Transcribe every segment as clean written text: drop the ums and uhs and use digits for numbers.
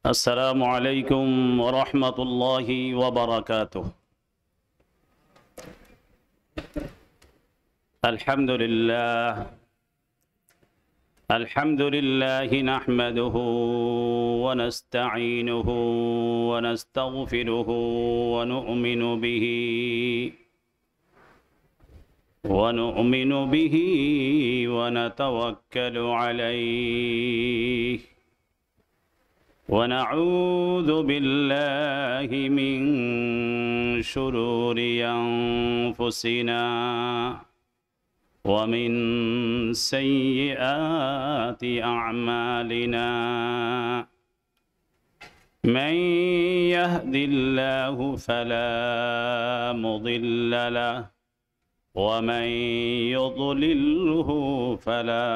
السلام عليكم ورحمة الله وبركاته. الحمد لله نحمده ونستعينه ونستغفره ونؤمن به ونتوكل عليه ونعوذ بالله من شرور أنفسنا ومن سيئات أعمالنا. من يهد الله فلا مضل له ومن يضلله فلا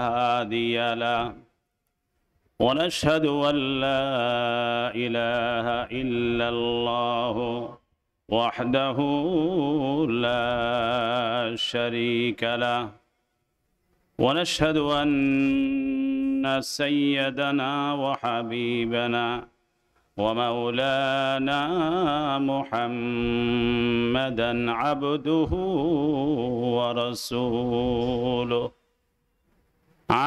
هادي له. ونشهد أن لا إله إلا الله وحده لا شريك له. ونشهد أن سيدنا وحبيبنا ومولانا محمدا عبده ورسوله.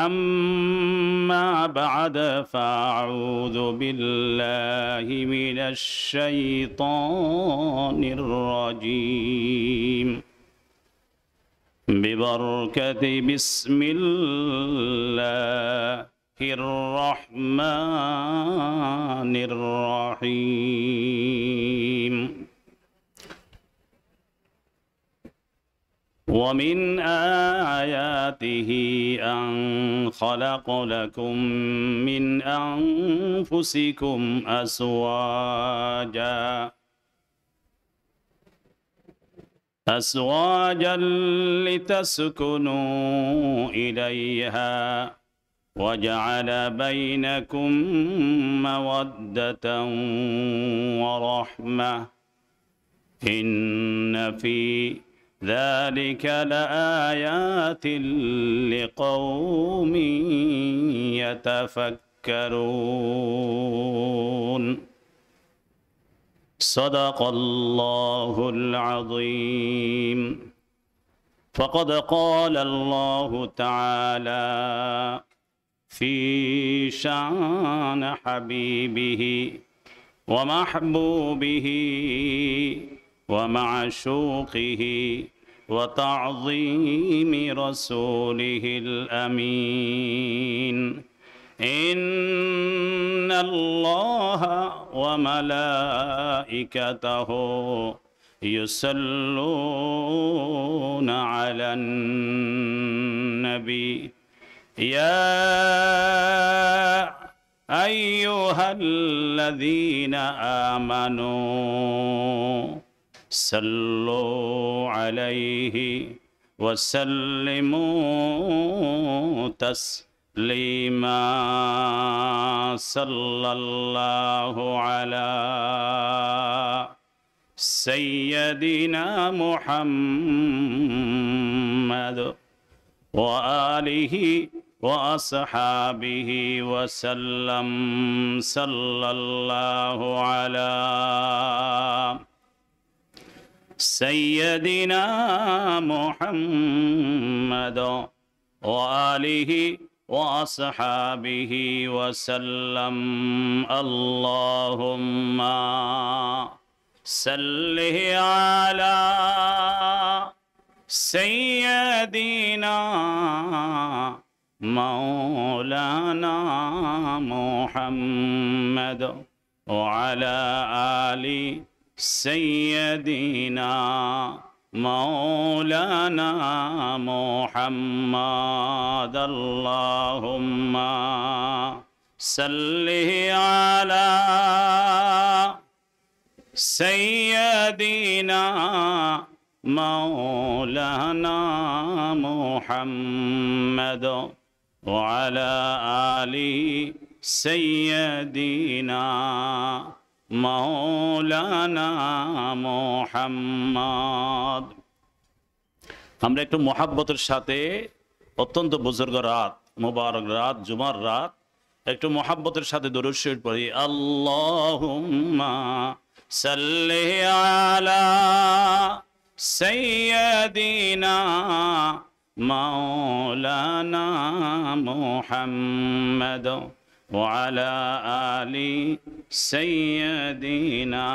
أما بعد فأعوذ بالله من الشيطان الرجيم ببركة بسم الله الرحمن الرحيم. ومن آياته أن خلق لكم من أنفسكم أزواجا لتسكنوا إليها وجعل بينكم مودة ورحمة إن في ذلك لآيات لقوم يتفكرون. صدق الله العظيم. فقد قال الله تعالى في شأن حبيبه ومحبوبه ومعشوقه وتعظيم رسوله الأمين. إن الله وملائكته يصلون على النبي يا أيها الذين آمنوا صلوا عليه وسلموا تسليما. صلى الله على سيدنا محمد وآله وأصحابه وسلم. صلى الله على سيدنا محمد وآله وأصحابه وسلم. اللهم صل على سيدنا مولانا محمد وعلى آل سيدنا مولانا محمد. اللهم صل على سيدنا مولانا محمد وعلى آل سيدنا مولانا محمد। আমরা একটু মহাব্বতের সাথে অত্যন্ত বুজুর্গ রাত মুবারক রাত, জুমার রাত, একটু মোহাব্বতের সাথে দরুদ শরীফ পড়ি। আল্লাহুম্মা সাল্লি আলা সাইয়্যিদিনা মাওলানা মুহাম্মদ ওয়া আলা আলি সাইয়্যিদিনা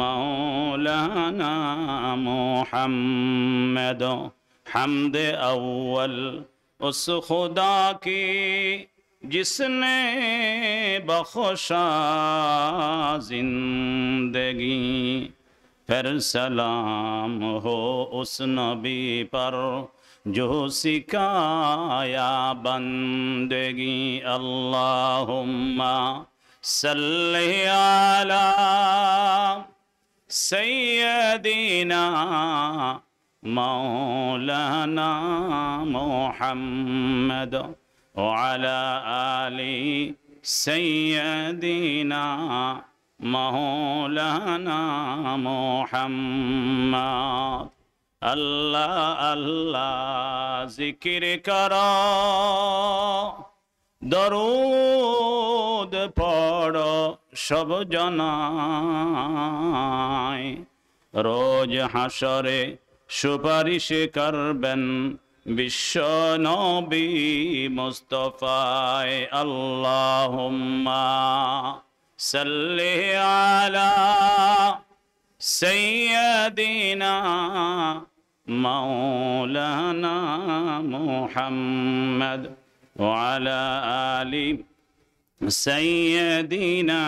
मौलाना मुहम्मद। हमद अव्वल उस खुदा की जिसने बख्शा जिंदगी, फिर सलाम हो उस नबी पर जो सिखाया बंदगी। अल्लाहुम्मा सल्ली अला सैय्यिदिना मौलाना मुहम्मद व अला आलि सैय्यिदिना मौलाना मुहम्मद। अल्लाह अल्लाह जिक्र करो, दरूद पढ़ो सब जनाय, रोज हाशरे सुपारिश करबेन विश्व नबी मुस्तफाय। अल्लाहुम्मा सल्ली अला सय्यदिना मौलाना मुहम्मद व अला आलि सय्यदिना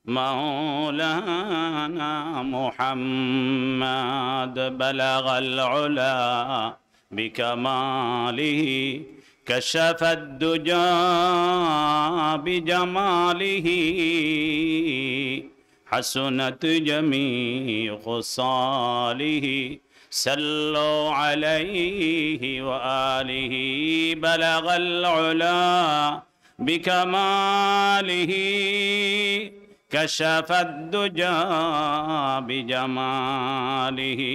मौलाना मुहम्मद। बलगल उला बिकमालिही कशफद दुजा बिजमालिही, हसनत जमीउ खुसालिही सल्लु अलैहि व आलिही। बलगल उला बिकमालिही कशफद दुजा बिजमालिही,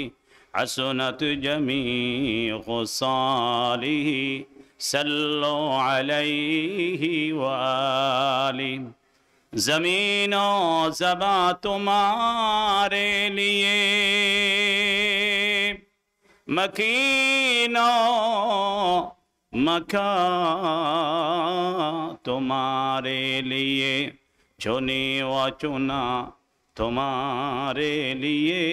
हसनत जमीउ खुसालिही सल्लु अलैहि व आलिही। ज़मीन और ज़बा तुम्हारे लिए, मकीनो मका तुम्हारे लिए, चुनी व चुना तुम्हारे लिए,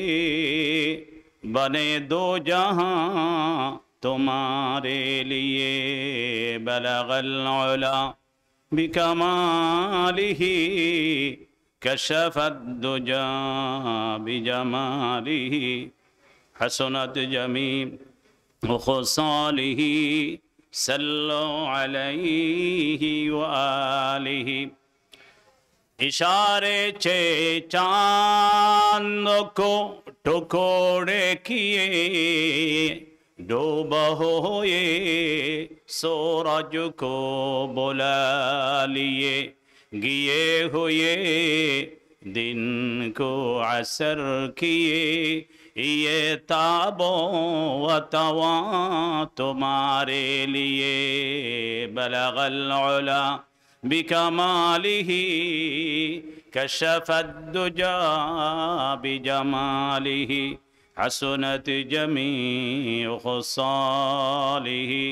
बने दो जहां तुम्हारे लिए। बलगल उला बिकमालिही कशफद दुजा बिजमालिही, हसनत जमीउ खुसालिही सल्लु अलैहि व आलिही। इशारे चे चांद को टुकड़े किए, डूबा हुए सूरज को बुला लिए, गिए हुए दिन को असर किए, ये ताबो व तवा तुम्हारे लिए। बलगल उला बिकमालिही कशफद दुजा बिजमालिही, हसनत जमीउ खुसालिही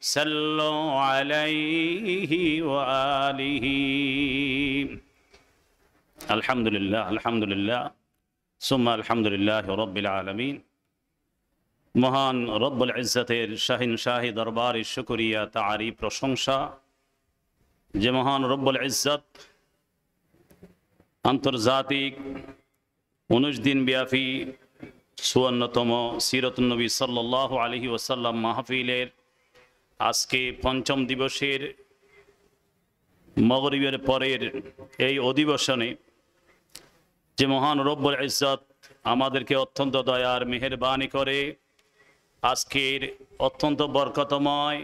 सल्लु अलैहि व आलिही। अल्हम्दुलिल्लाह अल्हम्दुलिल्लाह सुम्मा अल्हम्दुलिल्लाह रब्बिल आलमीन। महान रब्बुल इज्जतेर शाहीन शाही दरबारे शुक्रिया तारीफ प्रशंसा যে মহান রব্বুল ইজ্জত আন্তর্জাতিক 19 দিন ব্যাপী 54তম সিরাতুন নবী সাল্লাল্লাহু আলাইহি ওয়াসাল্লাম মাহফিলের আজকে পঞ্চম দিবসের মাগরিবের পরের এই অধিবেশনে যে মহান রব্বুল ইজ্জত আমাদেরকে অত্যন্ত দয়ার মেহেরবানি করে আজকের অত্যন্ত বরকতময়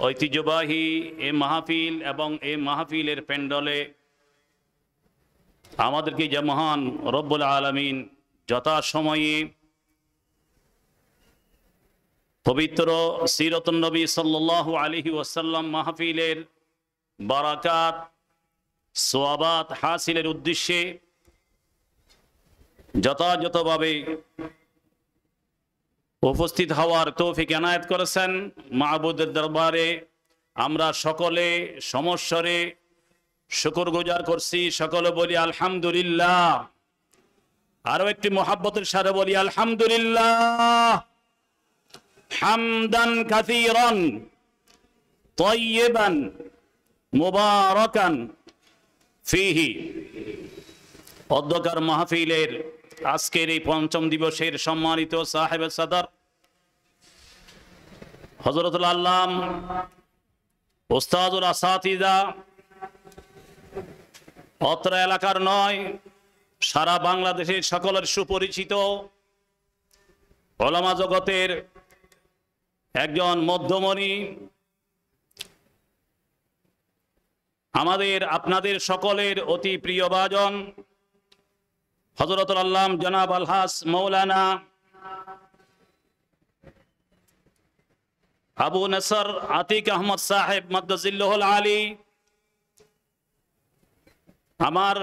ঐতিহ্যবাহী এই মাহফিল এবং এই মাহফিলের প্যান্ডলে আমাদেরকে যে মহান রব্বুল আলামিন যথাসময়ে পবিত্র সিরাতুন নবী সাল্লাল্লাহু আলাইহি ওয়াসাল্লাম মাহফিলের বারাকাত সওয়াবাত হাসিলের উদ্দেশ্যে যথাযথভাবে উপস্থিত হওয়ার তৌফিক এনায়েত করেছেন মাহবুদের দরবারে আমরা সকলে সমস্বরে শুকরগুজার করছি। সকলে বলি আলহামদুলিল্লাহ। আরো একটি মোহাব্বতের সাথে বলি আলহামদুলিল্লাহ হামদান কাসীরান তাইয়িবান মুবারাকান ফিহি। অধ্যকার মাহফিলের আজকের এই পঞ্চম দিবসের সম্মানিত সাহেবে সাদর হযরতুল আল্লাম উস্তাদুল আসাতিজা অত্র এলাকার নয় সারা বাংলাদেশের সকলের সুপরিচিত ওলামা জগতের একজন মধ্যমণি, আমাদের আপনাদের সকলের অতি প্রিয় ভাজন হযরতুল আল্লাম জনাব আলহাস মৌলানা আবু নসর আতিক আহমদ সাহেব মাদ্দাজিল্লাহুল আলী আমার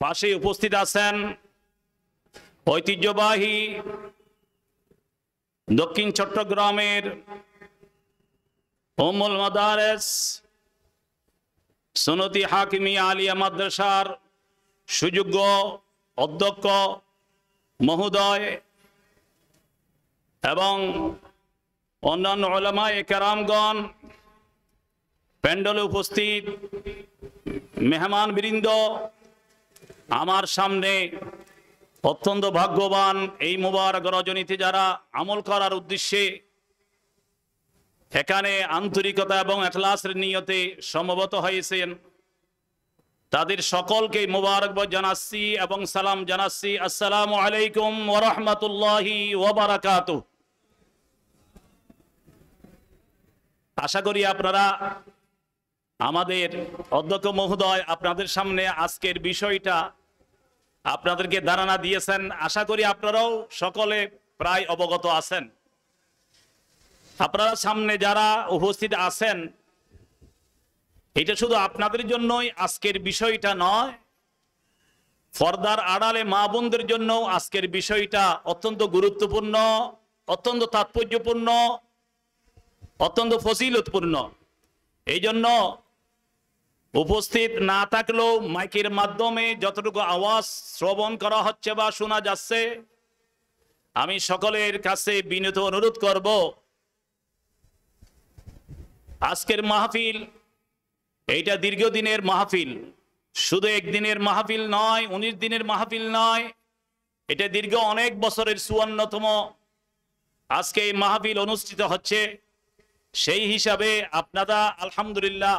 পাশে উপস্থিত আছেন। ঐতিহ্যবাহী দক্ষিণ চট্টগ্রামের উম্মুল মাদারেস সুন্নতি হাকিমিয়া আলিয়া মাদ্রাসার সুযোগ্য অধ্যক্ষ মহোদয় এবং অন্যান্য উলামায়ে কেরামগণ, প্যান্ডেলে উপস্থিত মেহমান বৃন্দ, আমার সামনে অত্যন্ত ভাগ্যবান এই মুবারক রজনীতে যারা আমল করার উদ্দেশ্যে এখানে আন্তরিকতা এবং ইখলাসের নিয়তে সমবেত হয়েছেন, তাদের সকলকে মুবারকবাদ জানাচ্ছি এবং সালাম জানাচ্ছি। আসসালামু আলাইকুম ওয়া রাহমাতুল্লাহি ওয়া বারাকাতুহু। আশা করি আপনারা আমাদের অধ্যক্ষ মহোদয় আপনাদের সামনে আজকের বিষয়টা আপনাদেরকে ধারণা দিয়েছেন। আশা করি আপনারাও সকলে প্রায় অবগত আছেন। আপনারা সামনে যারা উপস্থিত আছেন, এটা শুধু আপনাদের জন্যই আজকের বিষয়টা নয়, পর্দার আড়ালে মা বোনদের জন্য আজকের বিষয়টা অত্যন্ত গুরুত্বপূর্ণ, অত্যন্ত তাৎপর্যপূর্ণ, অত্যন্ত ফজিলতপূর্ণ। এই জন্য উপস্থিত না থাকলেও মাইকের মাধ্যমে যতটুকু আওয়াজ শ্রবণ করা হচ্ছে বা শোনা যাচ্ছে, আমি সকলের কাছে বিনীত অনুরোধ করব, আজকের মাহফিল এইটা দীর্ঘদিনের মাহফিল, শুধু একদিনের মাহফিল নয়, 19 দিনের মাহফিল নয়, এটা দীর্ঘ অনেক বছরের 54তম আজকে এই মাহফিল অনুষ্ঠিত হচ্ছে। সেই হিসাবে আপনারা আলহামদুলিল্লাহ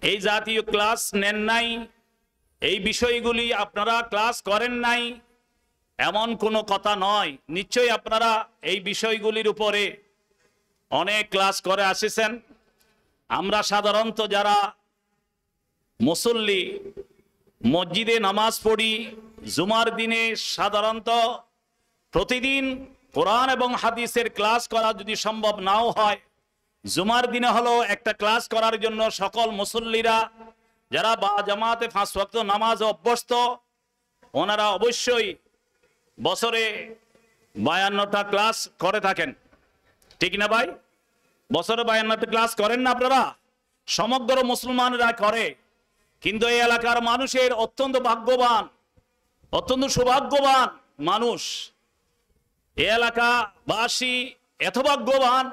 এই জাতীয় ক্লাস নেন নাই, এই বিষয়গুলি আপনারা ক্লাস করেন নাই এমন কোনো কথা নয়। নিশ্চয়ই আপনারা এই বিষয়গুলির উপরে অনেক ক্লাস করে আসেছেন। আমরা সাধারণত যারা মুসল্লি মসজিদে নামাজ পড়ি, জুমার দিনে সাধারণত প্রতিদিন কোরআন এবং হাদিসের ক্লাস করা যদি সম্ভব নাও হয়, জুমার দিনে হলো একটা ক্লাস করার জন্য সকল মুসল্লিরা যারা বা জামাতে 5 ওয়াক্ত নামাজ অভ্যস্ত, ওনারা অবশ্যই বছরে 52টা ক্লাস করে থাকেন, ঠিক না ভাই? বছরে 52টা ক্লাস করেন না আপনারা? সমগ্র মুসলমানরা করে। কিন্তু এই এলাকার মানুষের অত্যন্ত ভাগ্যবান, অত্যন্ত সৌভাগ্যবান মানুষ, এই এলাকাবাসী এত ভাগ্যবান,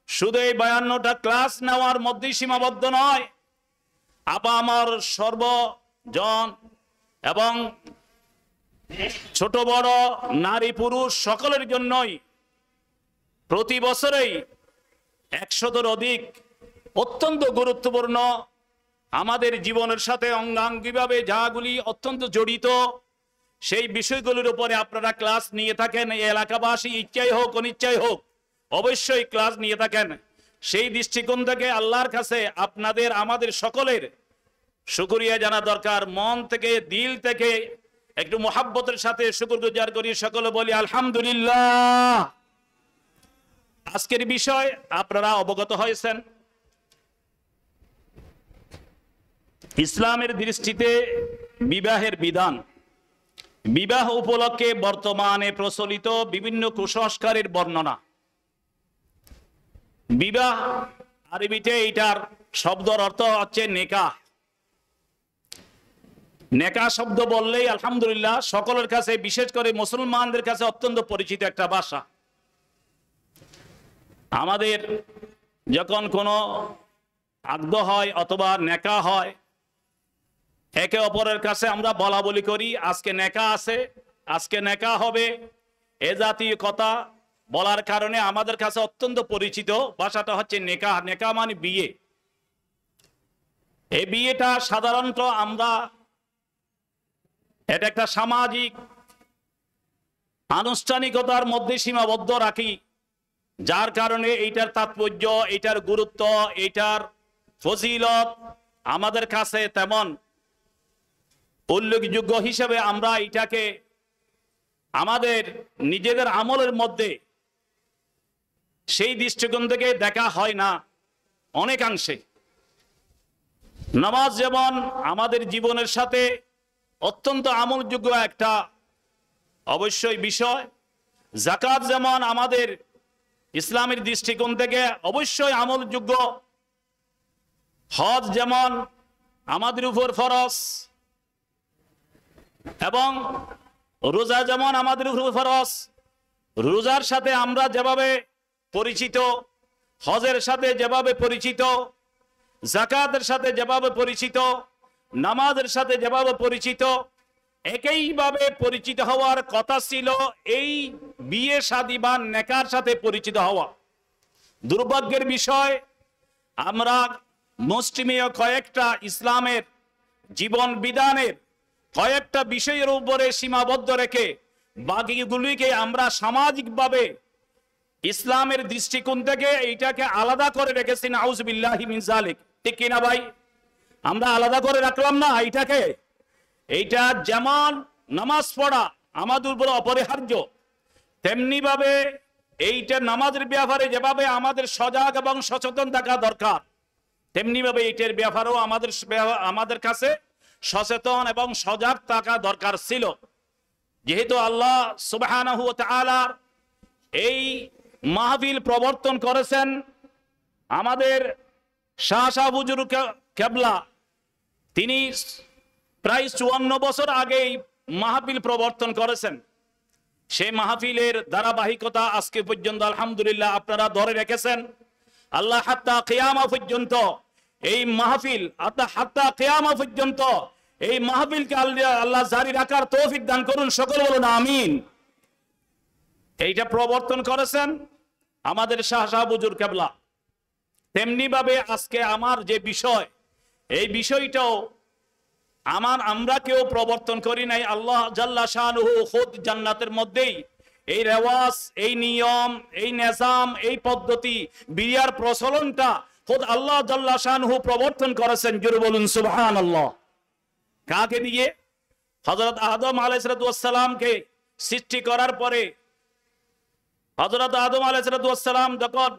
শুধু এই 52টা ক্লাস নেওয়ার মধ্যেই সীমাবদ্ধ নয়, আপা আমার সর্বজন এবং ছোট বড় নারী পুরুষ সকলের জন্যই প্রতি বছরেই 100-এর অধিক অত্যন্ত গুরুত্বপূর্ণ আমাদের জীবনের সাথে অঙ্গাঙ্গিভাবে যাগুলি অত্যন্ত জড়িত সেই বিষয়গুলির উপরে আপনারা ক্লাস নিয়ে থাকেন। এই এলাকাবাসী ইচ্ছাই হোক অনিচ্ছাই হোক অবশ্যই ক্লাস নিয়ে থাকেন। সেই দৃষ্টিকোণ থেকে আল্লাহর কাছে আপনাদের আমাদের সকলের শুকরিয়া জানা দরকার। মন থেকে, দিল থেকে একটু মোহাব্বতের সাথে শুকরগুজার করি, সকলে বলি আলহামদুলিল্লাহ। আজকের বিষয় আপনারা অবগত হয়েছেন। ইসলামের দৃষ্টিতে বিবাহের বিধান, বিবাহ উপলক্ষে বর্তমানে প্রচলিত বিভিন্ন কুসংস্কারের বর্ণনা। বিবাহ আরবিতে এইটার শব্দের অর্থ হচ্ছে নেকাহ। নেকাহ শব্দ বললেই আলহামদুলিল্লাহ সকলের কাছে, বিশেষ করে মুসলমানদের কাছে অত্যন্ত পরিচিত একটা ভাষা। আমাদের যখন কোনো আকদ হয় অথবা নেকাহ হয়, একে অপরের কাছে আমরা বলা বলি করি, আজকে নেকাহ আছে, আজকে নেকাহ হবে, এ জাতীয় কথা বলার কারণে আমাদের কাছে অত্যন্ত পরিচিত ভাষাটা হচ্ছে নেকাহ। নেকাহ মানে বিয়ে। এই বিয়েটা সাধারণত আমরা এটা একটা সামাজিক আনুষ্ঠানিকতার মধ্যে সীমাবদ্ধ রাখি, যার কারণে এইটার তাৎপর্য, এইটার গুরুত্ব, এইটার ফজিলত আমাদের কাছে তেমন উল্লেখযোগ্য হিসেবে আমরা এটাকে আমাদের নিজেদের আমলের মধ্যে সেই দৃষ্টিকোণ থেকে দেখা হয় না অনেকাংশে। নামাজ যেমন আমাদের জীবনের সাথে অত্যন্ত আমলযোগ্য একটা অবশ্যই বিষয়, যাকাত যেমন আমাদের ইসলামের দৃষ্টিকোণ থেকে অবশ্যই আমলযোগ্য, হজ যেমন আমাদের উপর ফরজ, এবং রোজা যেমন আমাদের উপর ফরজ। রোজার সাথে আমরা যেভাবে পরিচিত, হজের সাথে যেভাবে পরিচিত, যাকাতের সাথে যেভাবে পরিচিত, নামাজের সাথে যেভাবে পরিচিত, একইভাবে পরিচিত হওয়ার কথা ছিল এই বিয়ে শাদী বা নেকার সাথে পরিচিত হওয়া। দুর্ভাগ্যের বিষয়, আমরা মুসলিমীয় কয়েকটা ইসলামের জীবন বিধানের কয়েকটা বিষয়ের উপরে সীমাবদ্ধ রেখে বাকিগুলিকে আমরা সামাজিকভাবে ইসলামের দৃষ্টিকোণ থেকে এইটাকে আলাদা করে রেখেছি। নাউজুবিল্লাহি মিন যালিক, ঠিক কিনা ভাই? আমরা আলাদা করে রাখলাম না এইটাকে। এইটা যেমন নামাজ পড়া আমাদের উপর অপরিহার্য, তেমনি ভাবে এইটা নামাজের ব্যাপারে যেভাবে আমাদের সজাগ এবং সচেতন থাকা দরকার, তেমনি ভাবে এইটার ব্যাপারেও আমাদের কাছে সচেতন এবং সজাগ থাকা দরকার ছিল। যেহেতু আল্লাহ সুবহানাহু ওয়া তাআলা এই মাহফিল প্রবর্তন করেছেন, আমাদের শাহ হুজুর কেবলা তিনি প্রায় 54 বছর আগেই মাহফিল প্রবর্তন করেছেন। সেই মাহফিলের ধারাবাহিকতা আজকে পর্যন্ত আলহামদুলিল্লাহ আপনারা ধরে রেখেছেন। আল্লাহ হাত্তা কিয়ামা পর্যন্ত এই মাহফিল, হাত্তা কিয়ামা পর্যন্ত এই মাহফিলকে আল্লাহ জারি রাখার তৌফিক দান করুন, সকল বলুন আমিন। এইটা প্রবর্তন করেছেন আমাদের শাহ হুজুর কেবলা। তেমনি ভাবে আজকে আমার যে বিষয়, এই বিষয়টাও আমরা কেউ প্রবর্তন করি নাই। আল্লাহ জাল্লা শানুহু খুদ জান্নাতের মধ্যেই এই রেওয়াজ, এই নিয়ম, এই নিজাম, এই পদ্ধতি, বিয়ার প্রচলনটা খুদ আল্লাহ জাল্লা শানুহু প্রবর্তন করেছেন। জোরে বলুন সুবহানাল্লাহ। কাকে দিয়ে? হযরত আদম আলাইহিস সালামকে সৃষ্টি করার পরে হযরত আদম আলাইহিস সালাম যখন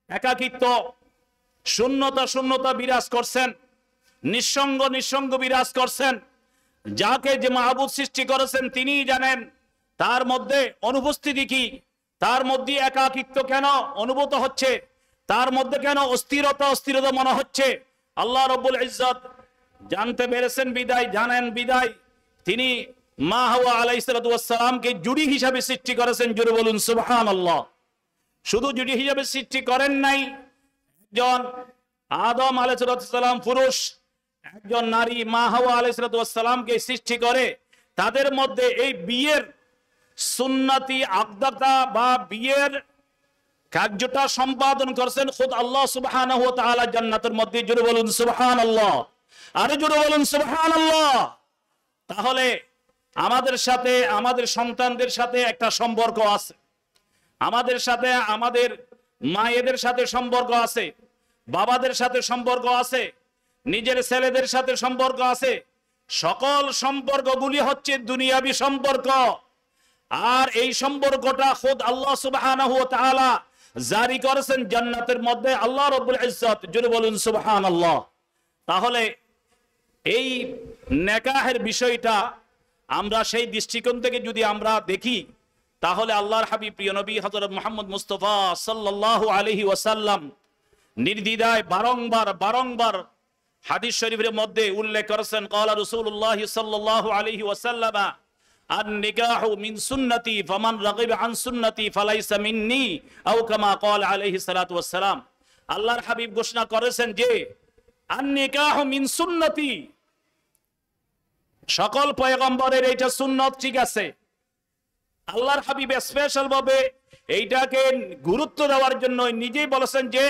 একাকিত্ব, শূন্যতা বিরাজ করছেন, নিঃসঙ্গ বিরাজ করছেন, যাকে যে মাহবুব সৃষ্টি করেছেন তিনিই জানেন তার মধ্যে অনুপস্থিতি কি, তার মধ্যে একাকিত্ব কেন অনুভূত হচ্ছে, তার মধ্যে কেন অস্থিরতা মনে হচ্ছে। আল্লাহ রাব্বুল ইজ্জত জানতে পেরেছেন বিদায়, জানেন বিদায় তিনি মা হাওয়া আলাইহিস সালামকে জুড়ি হিসাবে সৃষ্টি করেছেন। জুড়ে বলুন সুবহানাল্লাহ। শুধু জুড়ি হিসাবে সৃষ্টি করেন নাই, একজন আদম আলাইহিস সালাম পুরুষ, একজন নারী মা হাওয়া আলাইহিস সালামকে সৃষ্টি করে তাদের মধ্যে এই বিয়ের সুন্নতি আকদতা বা বিয়ের কার্যটা সম্পাদন করেছেন খুদ আল্লাহ সুবহানাহু ওয়া তাআলা জান্নাতের মধ্যে। জোরে বলুন সুবহানাল্লাহ, আরে জোরে বলুন সুবহানাল্লাহ। তাহলে আমাদের সাথে, আমাদের সন্তানদের সাথে একটা সম্পর্ক আছে, আমাদের সাথে আমাদের মায়েদের সাথে সম্পর্ক আছে, বাবাদের সাথে সম্পর্ক আছে, নিজের ছেলেদের সাথে সম্পর্ক আছে, সকল সম্পর্কগুলি হচ্ছে দুনিয়াবি সম্পর্ক। আর এই সম্পর্কটা খোদ আল্লাহ সুবহানাহু ওয়া তাআলা জারি করেছেন জান্নাতের মধ্যে, আল্লাহ রাব্বুল ইজ্জত। জোরে বলুন সুবহানাল্লাহ। তাহলে এই নিকাহের বিষয়টা আমরা সেই দৃষ্টিকোণ থেকে যদি আমরা দেখি, তাহলে আল্লাহর হাবিব প্রিয় নবী হযরত মুহাম্মদ মুস্তাফা সাল্লাল্লাহু আলাইহি ওয়াসাল্লাম নির্দ্বিধায় বারংবার হাদিস শরীফের মধ্যে উল্লেখ করেছেন, ক্বালা রাসূলুল্লাহ সাল্লাল্লাহু আলাইহি ওয়াসাল্লাম আন নিকাহু মিন সুন্নতি ফামান রাগিবা আন সুন্নতি ফালাইসা মিন্নি, আও কামা ক্বালা আলাইহিস সালাতু ওয়াস সালাম। আল্লাহর হাবিব ঘোষণা করেছেন যে আন নিকাহু মিন সুন্নতি, সকল পয়গম্বরের এইটা সুন্নত, ঠিক আছে। আল্লাহর হাবিব স্পেশাল ভাবে এইটাকে গুরুত্ব দেওয়ার জন্য নিজেই বলেছেন যে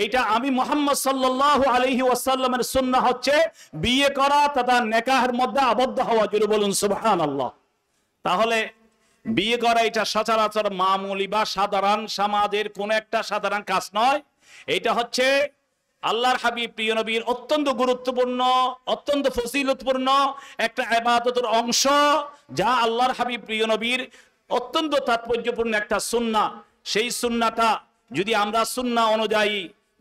এইটা আমি মুহাম্মদ সাল্লাল্লাহু আলাইহি ওয়াসাল্লামের সুন্নাহ হচ্ছে বিয়ে করা তথা নিকাহের মধ্যে আবদ্ধ হওয়া। জোরে বলুন সুবহানাল্লাহ। তাহলে বিয়ে করা এটা সচরাচর মামুলি বা সাধারণ সমাজের কোন একটা সাধারণ কাজ নয়। এটা হচ্ছে আল্লাহর হাবিব প্রিয় নবীর অত্যন্ত গুরুত্বপূর্ণ, অত্যন্ত ফজিলতপূর্ণ একটা ইবাদতের অংশ, যা আল্লাহর হাবিব প্রিয় নবীর অত্যন্ত তাৎপর্যপূর্ণ একটা সুন্নাহ। সেই সুন্নাহটা যদি আমরা সুন্নাহ অনুযায়ী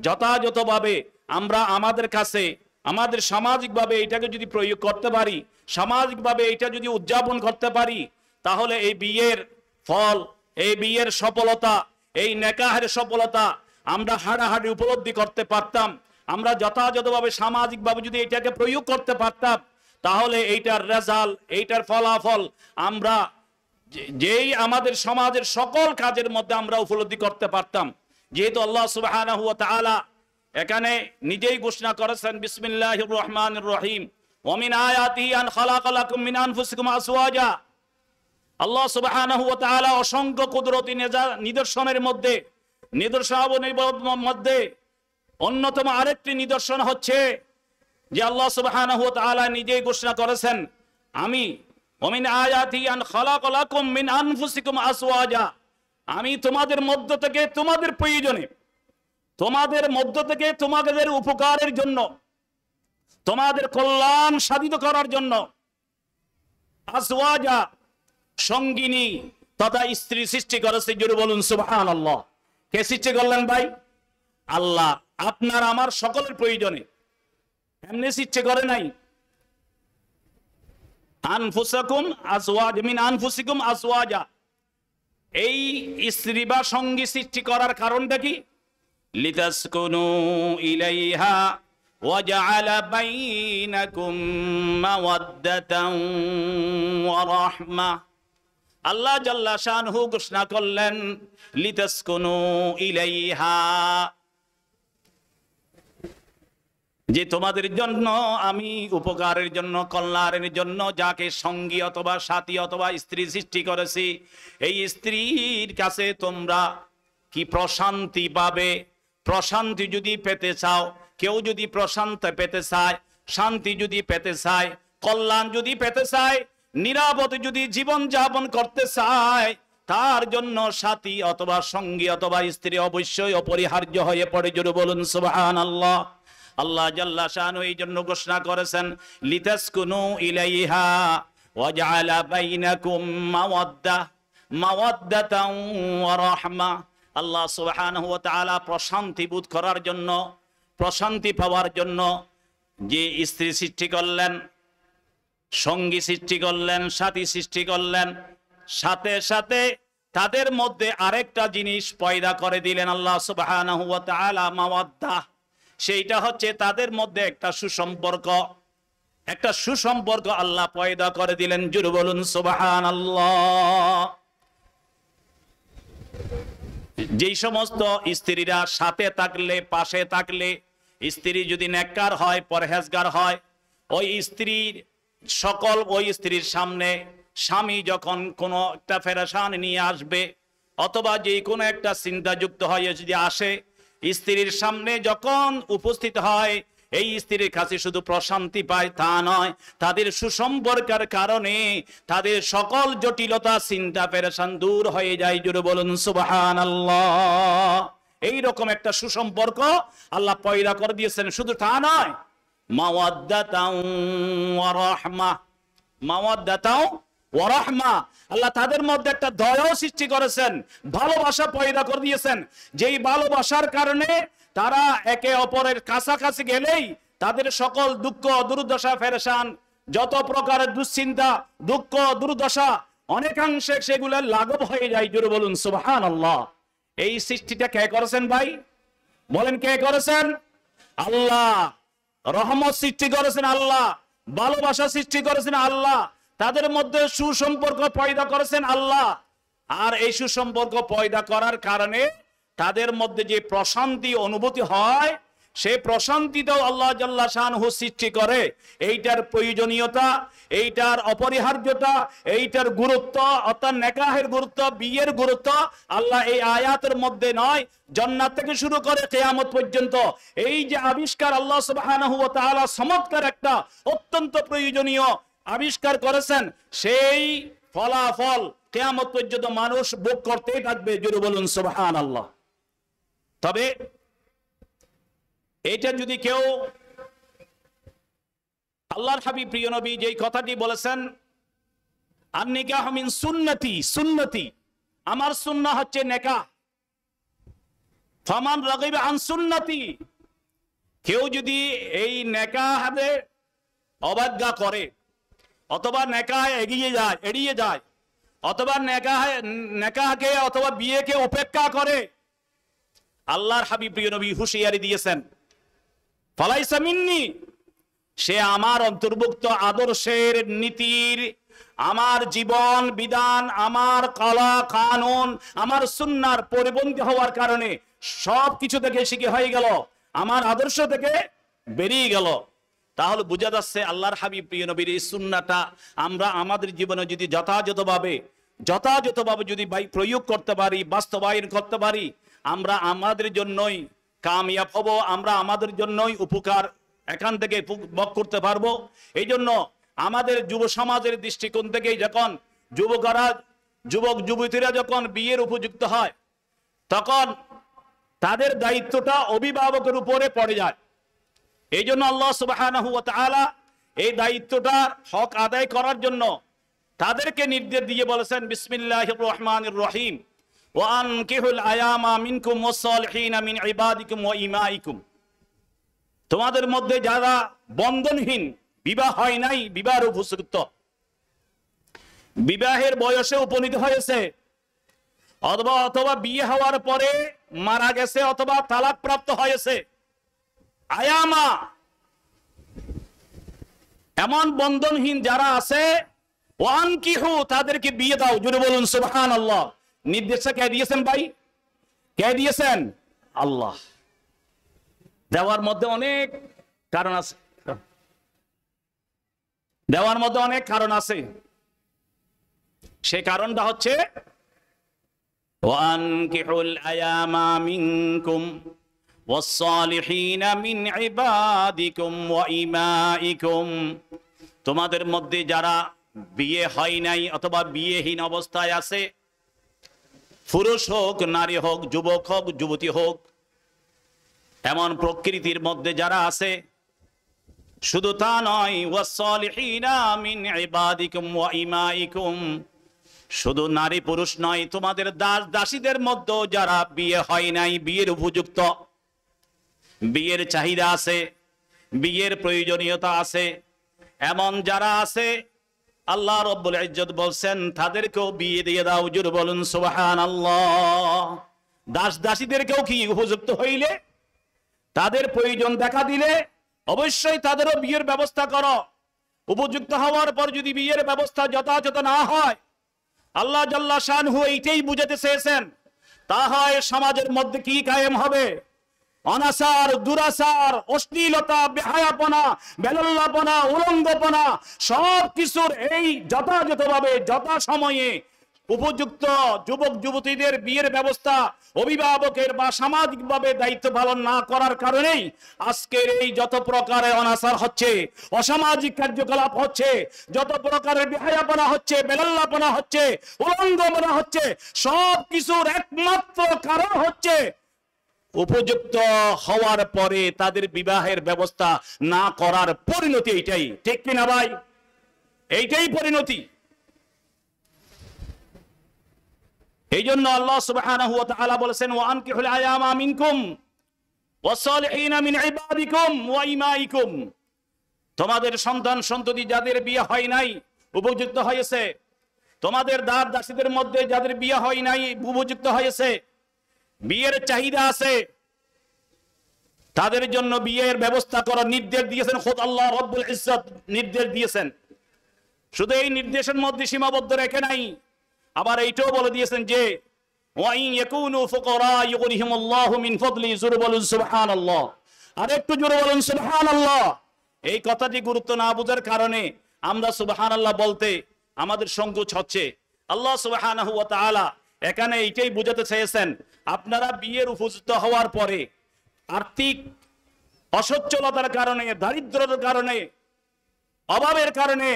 যথাযথভাবে আমরা আমাদের কাছে আমাদের সামাজিকভাবে এটাকে যদি প্রয়োগ করতে পারি, সামাজিকভাবে এটা যদি উদযাপন করতে পারি, তাহলে এই বিয়ের ফল, এই বিয়ের সফলতা, এই নিকাহের সফলতা আমরা হাড়াহাড়ি উপলব্ধি করতে পারতাম। আমরা যথাযথভাবে সামাজিকভাবে যদি এটাকে প্রয়োগ করতে পারতাম, তাহলে এইটার রেজাল্ট, এইটার ফলাফল আমরা যেই আমাদের সমাজের সকল কাজের মধ্যে আমরা উপলব্ধি করতে পারতাম। যেহেতু আল্লাহ সুবহানাহু ওয়া তাআলা এখানে নিজেই ঘোষণা করেছেন, বিসমিল্লাহির রহমানির রহিম, ওয়া মিন আয়াতিহি আন খালাকা লাকুম মিন আনফুসিকুম আজওয়াজা। আল্লাহ সুবহানাহু ওয়া তাআলা অসংখ্য কুদরতি নিদর্শনের মধ্যে, নিদর্শনাবলীর মধ্যে অন্যতম আরেকটি নিদর্শন হচ্ছে যে আল্লাহ সুবহানাহু ওয়া তাআলা নিজেই ঘোষণা করেছেন, আমি ওয়া মিন আয়াতিহি আন খালাকা লাকুম মিন আনফুসিকুম আজওয়াজা, আমি তোমাদের মধ্য থেকে তোমাদের প্রয়োজনে, তোমাদের মধ্য থেকে তোমাদের উপকারের জন্য, তোমাদের কল্যাণ সাধিত করার জন্য আজওয়াজা, সঙ্গিনী তথা স্ত্রী সৃষ্টি করেছে। জোরে বলুন সুবহানাল্লাহ। কে সৃষ্টি করলেন ভাই? আল্লাহ। আপনার আমার সকলের প্রয়োজনে এমনি সৃষ্টি করে নাই। আনফুসাকুম আজওয়াজ, মিন আনফুসিকুম আজওয়াজা, এই স্ত্রী বা সঙ্গী সৃষ্টি করার কারণটা কি? লিতাসকুনু ইলাইহা ওয়া জাআলা বাইনাকুম মাওয়াদ্দাতান ওয়া রাহমা। আল্লাহ জাল্লা শানহু ঘোষণা করলেন, লিতাসকুনু ইলাইহা, যে তোমাদের জন্য আমি উপকারের জন্য, কল্যাণের জন্য যাকে সঙ্গী অথবা সাথী অথবা স্ত্রী সৃষ্টি করেছি, এই স্ত্রীর কাছে তোমরা কি প্রশান্তি পাবে। প্রশান্তি যদি পেতে চাও, কেউ যদি প্রশান্তি পেতে চায়, শান্তি যদি পেতে চায়, কল্যাণ যদি পেতে চায়, নিরাপদে যদি জীবন যাপন করতে চায়, তার জন্য সাথী অথবা সঙ্গী অথবা স্ত্রী অবশ্যই অপরিহার্য হয়ে পড়ে। জোরে বলুন সুবহানাল্লাহ। আল্লাহ জাল্লা শানহু এই জন্য ঘোষণা করেছেন, লিতাসকুনু ইলাইহা ওয়া জাআলা বাইনাকুম মাওয়াদ্দাতান ওয়া রাহমা। আল্লাহ সুবহানাহু ওয়া তাআলা প্রশান্তি বোধ করার জন্য, প্রশান্তি পাওয়ার জন্য যে স্ত্রী সৃষ্টি করলেন, সঙ্গী সৃষ্টি করলেন, সাথী সৃষ্টি করলেন, সাথে সাথে তাদের মধ্যে আরেকটা জিনিস পয়দা করে দিলেন আল্লাহ সুবহানাহু ওয়া তাআলা, মাওয়াদ্দা। সেইটা হচ্ছে তাদের মধ্যে একটা সুসম্পর্ক, একটা সুসম্পর্ক আল্লাহ পয়দা করে দিলেন। জোরে বলুন সুবহানাল্লাহ। যেই সমস্ত স্ত্রীরা সাথে থাকলে, পাশে থাকলে, স্ত্রী যদি নেককার হয়, পরহেজগার হয়, ওই স্ত্রীর সকল, ওই স্ত্রীর সামনে স্বামী যখন কোনো একটা পেরেশান নিয়ে আসবে অথবা যে কোনো একটা চিন্তাযুক্ত হয়ে যদি আসে, স্ত্রীর সামনে যখন উপস্থিত হয়, এই স্ত্রীর কাছে শুধু প্রশান্তি পায় তা নয়, তাদের সুসম্পর্কের কারণে তাদের সকল জটিলতা, চিন্তা, পেরেশান দূর হয়ে যায়। জোরে বলুন সুবহানাল্লাহ। এইরকম একটা সুসম্পর্ক আল্লাহ পয়দা করে দিয়েছেন। শুধু তা নয়, মাওয়াদ্দাতাও ওয়া রাহমা, মাওয়াদ্দাতাও ওয়া রাহমা, আল্লাহ তাদের মধ্যে একটা দয়াও সৃষ্টি করেছেন, ভালোবাসা পয়দা করে দিয়েছেন, যেই ভালোবাসার কারণে তারা একে অপরের কাছাকাছি গেলেই তাদের সকল দুঃখ দুর্দশা পেরেশান, যত প্রকারের দুশ্চিন্তা দুঃখ দুর্দশা অনেকাংশে সেগুলো লাঘব হয়ে যায়। জোরে বলুন সুবহানাল্লাহ। এই সৃষ্টিটা কে করেছেন ভাই? বলেন কে করেছেন? আল্লাহ। রহমত সৃষ্টি করেছেন আল্লাহ, ভালোবাসা সৃষ্টি করেছেন আল্লাহ, তাদের মধ্যে সুসম্পর্ক পয়দা করেছেন আল্লাহ। আর এই সুসম্পর্ক পয়দা করার কারণে তাদের মধ্যে যে প্রশান্তি অনুভূতি হয়, সেই প্রশান্তিটাও আল্লাহ জাল্লা শানহু সৃষ্টি করে। এইটার প্রয়োজনীয়তা, এইটার অপরিহার্যতা, এইটার গুরুত্ব, অর্থাৎ নেকাহের গুরুত্ব, বিয়ের গুরুত্ব আল্লাহ এই আয়াতের মধ্যে নয়, জান্নাত থেকে শুরু করে কিয়ামত পর্যন্ত এই যে আবিষ্কার আল্লাহ সুবহানাহু ওয়া তাআলা চমৎকার একটা অত্যন্ত প্রয়োজনীয় আবিষ্কার করেছেন, সেই ফলাফল কিয়ামত পর্যন্ত মানুষ ভোগ করতেই থাকবে। জোরে বলুন সুবহানাল্লাহ। তবে এটা যদি কেউ, আল্লাহর হাবিব প্রিয় নবী যেই কথাটি বলেছেন, আন নিকাহ মিন সুন্নতি, সুন্নতি আমার সুন্নাহ হচ্ছে নেকাহ, ফামান রাগিবা আন সুন্নতি, কেউ যদি এই নেকাহে অবজ্ঞা করে অথবা নেকাহে এড়িয়ে যায় অথবা নেকাহকে অথবা বিয়েকে উপেক্ষা করে, আল্লাহর হাবিব প্রিয় নবী হুঁশিয়ারি দিয়েছেন, ফালাইসা মিন্নি, সে আমার অন্তর্ভুক্ত আদর্শের নীতির, আমার জীবন বিধান, আমার কলা কানুন, আমার সুন্নাহর পরিপন্থী হওয়ার কারণে সব কিছু থেকে শিখে হয়ে গেল, আমার আদর্শ থেকে বেরিয়ে গেল। তাহলে বোঝা যাচ্ছে আল্লাহর হাবিব প্রিয় নবীর এই সুন্নাহটা আমরা আমাদের জীবনে যদি যথাযথভাবে যদি প্রয়োগ করতে পারি, বাস্তবায়ন করতে পারি, আমরা আমাদের জন্যই কামিয়াব হব, আমরা আমাদের জন্যই উপকার এখান থেকে ভোগ করতে পারবো। এই জন্য আমাদের যুব সমাজের দৃষ্টিকোণ থেকে যখন যুবক যুবতীরা যখন বিয়ের উপযুক্ত হয়, তখন তাদের দায়িত্বটা অভিভাবকের উপরে পড়ে যায়। এই জন্য আল্লাহ সুবহানাহু ওয়া তাআলা এই দায়িত্বটার হক আদায় করার জন্য তাদেরকে নির্দেশ দিয়ে বলেছেন, বিসমিল্লাহির রহমানির রহিম, ওয়া আনকিহুল আয়ামা মিনকুম ওয়াস-সালিহিনা মিন ইবাদিকুম ওয়া ইমাইকুম, তোমাদের মধ্যে যারা বন্ধনহীন, বিবাহ হয় নাই, বিবাহের উপযুক্ত, বিবাহের বয়সে উপনীত হয়েছে, অথবা বিয়ে হওয়ার পরে মারা গেছে অথবা তালাক প্রাপ্ত হয়েছে, আয়ামা এমন বন্ধনহীন যারা আছে, ওয়ানকিহু তাদেরকে বিয়ে দাও। জোরে বলুন সুবহানাল্লাহ। নির্দেশটা কে দিয়েছেন ভাই? কে দিয়েছেন? আল্লাহ। দেওয়ার মধ্যে অনেক কারণ আছে, দেওয়ার মধ্যে অনেক কারণ আছে। সে কারণটা হচ্ছে ওয়ানকিহুল আয়ামা মিনকুম ওয়াস-সালিহিনা মিন ইবাদিকুম ওয়া ইমাইকুম, তোমাদের মধ্যে যারা বিয়ে হয় নাই অথবা বিয়েহীন অবস্থায় আছে, পুরুষ হোক নারী হোক, যুবক হোক যুবতী হোক, এমন প্রকৃতির মধ্যে যারা আছে, শুধু তা নয়, ওয়াস-সালিহিনা মিন ইবাদিকুম ওয়া ইমাইকুম, শুধু নারী পুরুষ নয়, তোমাদের দাস দাসীদের মধ্যে যারা বিয়ে হয় নাই, বিয়ের উপযুক্ত, বিয়ের চাহিদা আছে, বিয়ের প্রয়োজনীয়তা আছে, এমন যারা আছে, আল্লাহ রাব্বুল ইজ্জত বলছেন তাদেরকেও বিয়ে দিয়ে দাও। জোরে বলুন সুবহানাল্লাহ। দাস দাসীদেরকেও কি উপযুক্ত হইলে, তাদের প্রয়োজন দেখা দিলে অবশ্যই তাদেরও বিয়ের ব্যবস্থা করো। উপযুক্ত হওয়ার পর যদি বিয়ের ব্যবস্থা যথাযথ না হয়, আল্লাহ জাল্লা শানহু এইটাই বুঝাতে চেয়েছেন, তা হয় সমাজের মধ্যে কি কায়েম হবে? অনাচার, দুরাচার, অশ্লীলতা, বেহায়াপনা, বেলল্লাপনা, উলঙ্গপনা, সব কিছুর এই যথাযথভাবে যথা সময়ে উপযুক্ত যুবক যুবতীদের বিয়ের ব্যবস্থা অভিভাবকের বা সামাজিকভাবে দায়িত্ব পালন না করার কারণেই আজকের এই যত প্রকারের অনাচার হচ্ছে, অসামাজিক কার্যকলাপ হচ্ছে, যত প্রকারের বেহায়াপনা হচ্ছে, বেলল্লাপনা হচ্ছে, উলঙ্গপনা হচ্ছে, সব কিছুর একমাত্র কারণ হচ্ছে উপযুক্ত হওয়ার পরে তাদের বিবাহের ব্যবস্থা না করার পরিণতি এইটাই, ঠিক কিনা ভাই? এইটাই পরিণতি। এই জন্য আল্লাহ সুবহানাহু ওয়া তাআলা বলেছেন, ওয়া আনকিহুল আয়ামা মিনকুম ওয়াস-সালিহিনা মিন ইবাদিকুম ওয়া ইমাইকুম, তোমাদের সন্তান সন্ততি যাদের বিয়ে হয় নাই উপযুক্ত হয়েছে, তোমাদের দাস দাসীদের মধ্যে যাদের বিয়ে হয় নাই উপযুক্ত হয়েছে, বিয়ের চাহিদা আছে, তাদের জন্য বিয়ের ব্যবস্থা করার নির্দেশ দিয়েছেন খোদ আল্লাহ রব্বুল ইজ্জত নির্দেশ দিয়েছেন। শুধু এই নির্দেশের মধ্যে সীমাবদ্ধ রেখে নাই, আবার এইটাও বলে দিয়েছেন যে ওয়াইন ইয়াকুনু ফুকারা ইউগনিহিমুল্লাহু মিন ফাদলি, জোরে বলুন সুবহানাল্লাহ। আর একটু জোরে বলুন সুবহানাল্লাহ। এই কথাটি গুরুত্ব না বোঝার কারণে আমরা সুবহানাল্লাহ বলতে আমাদের সংকোচ হচ্ছে। আল্লাহ সুবহানাহু ওয়া তাআলা এখানে এইটাই বোঝাতে চেয়েছেন, আপনারা বিয়ের উপযুক্ত হওয়ার পরে আর্থিক অসচ্ছলতার কারণে, দারিদ্রতার কারণে, অভাবের কারণে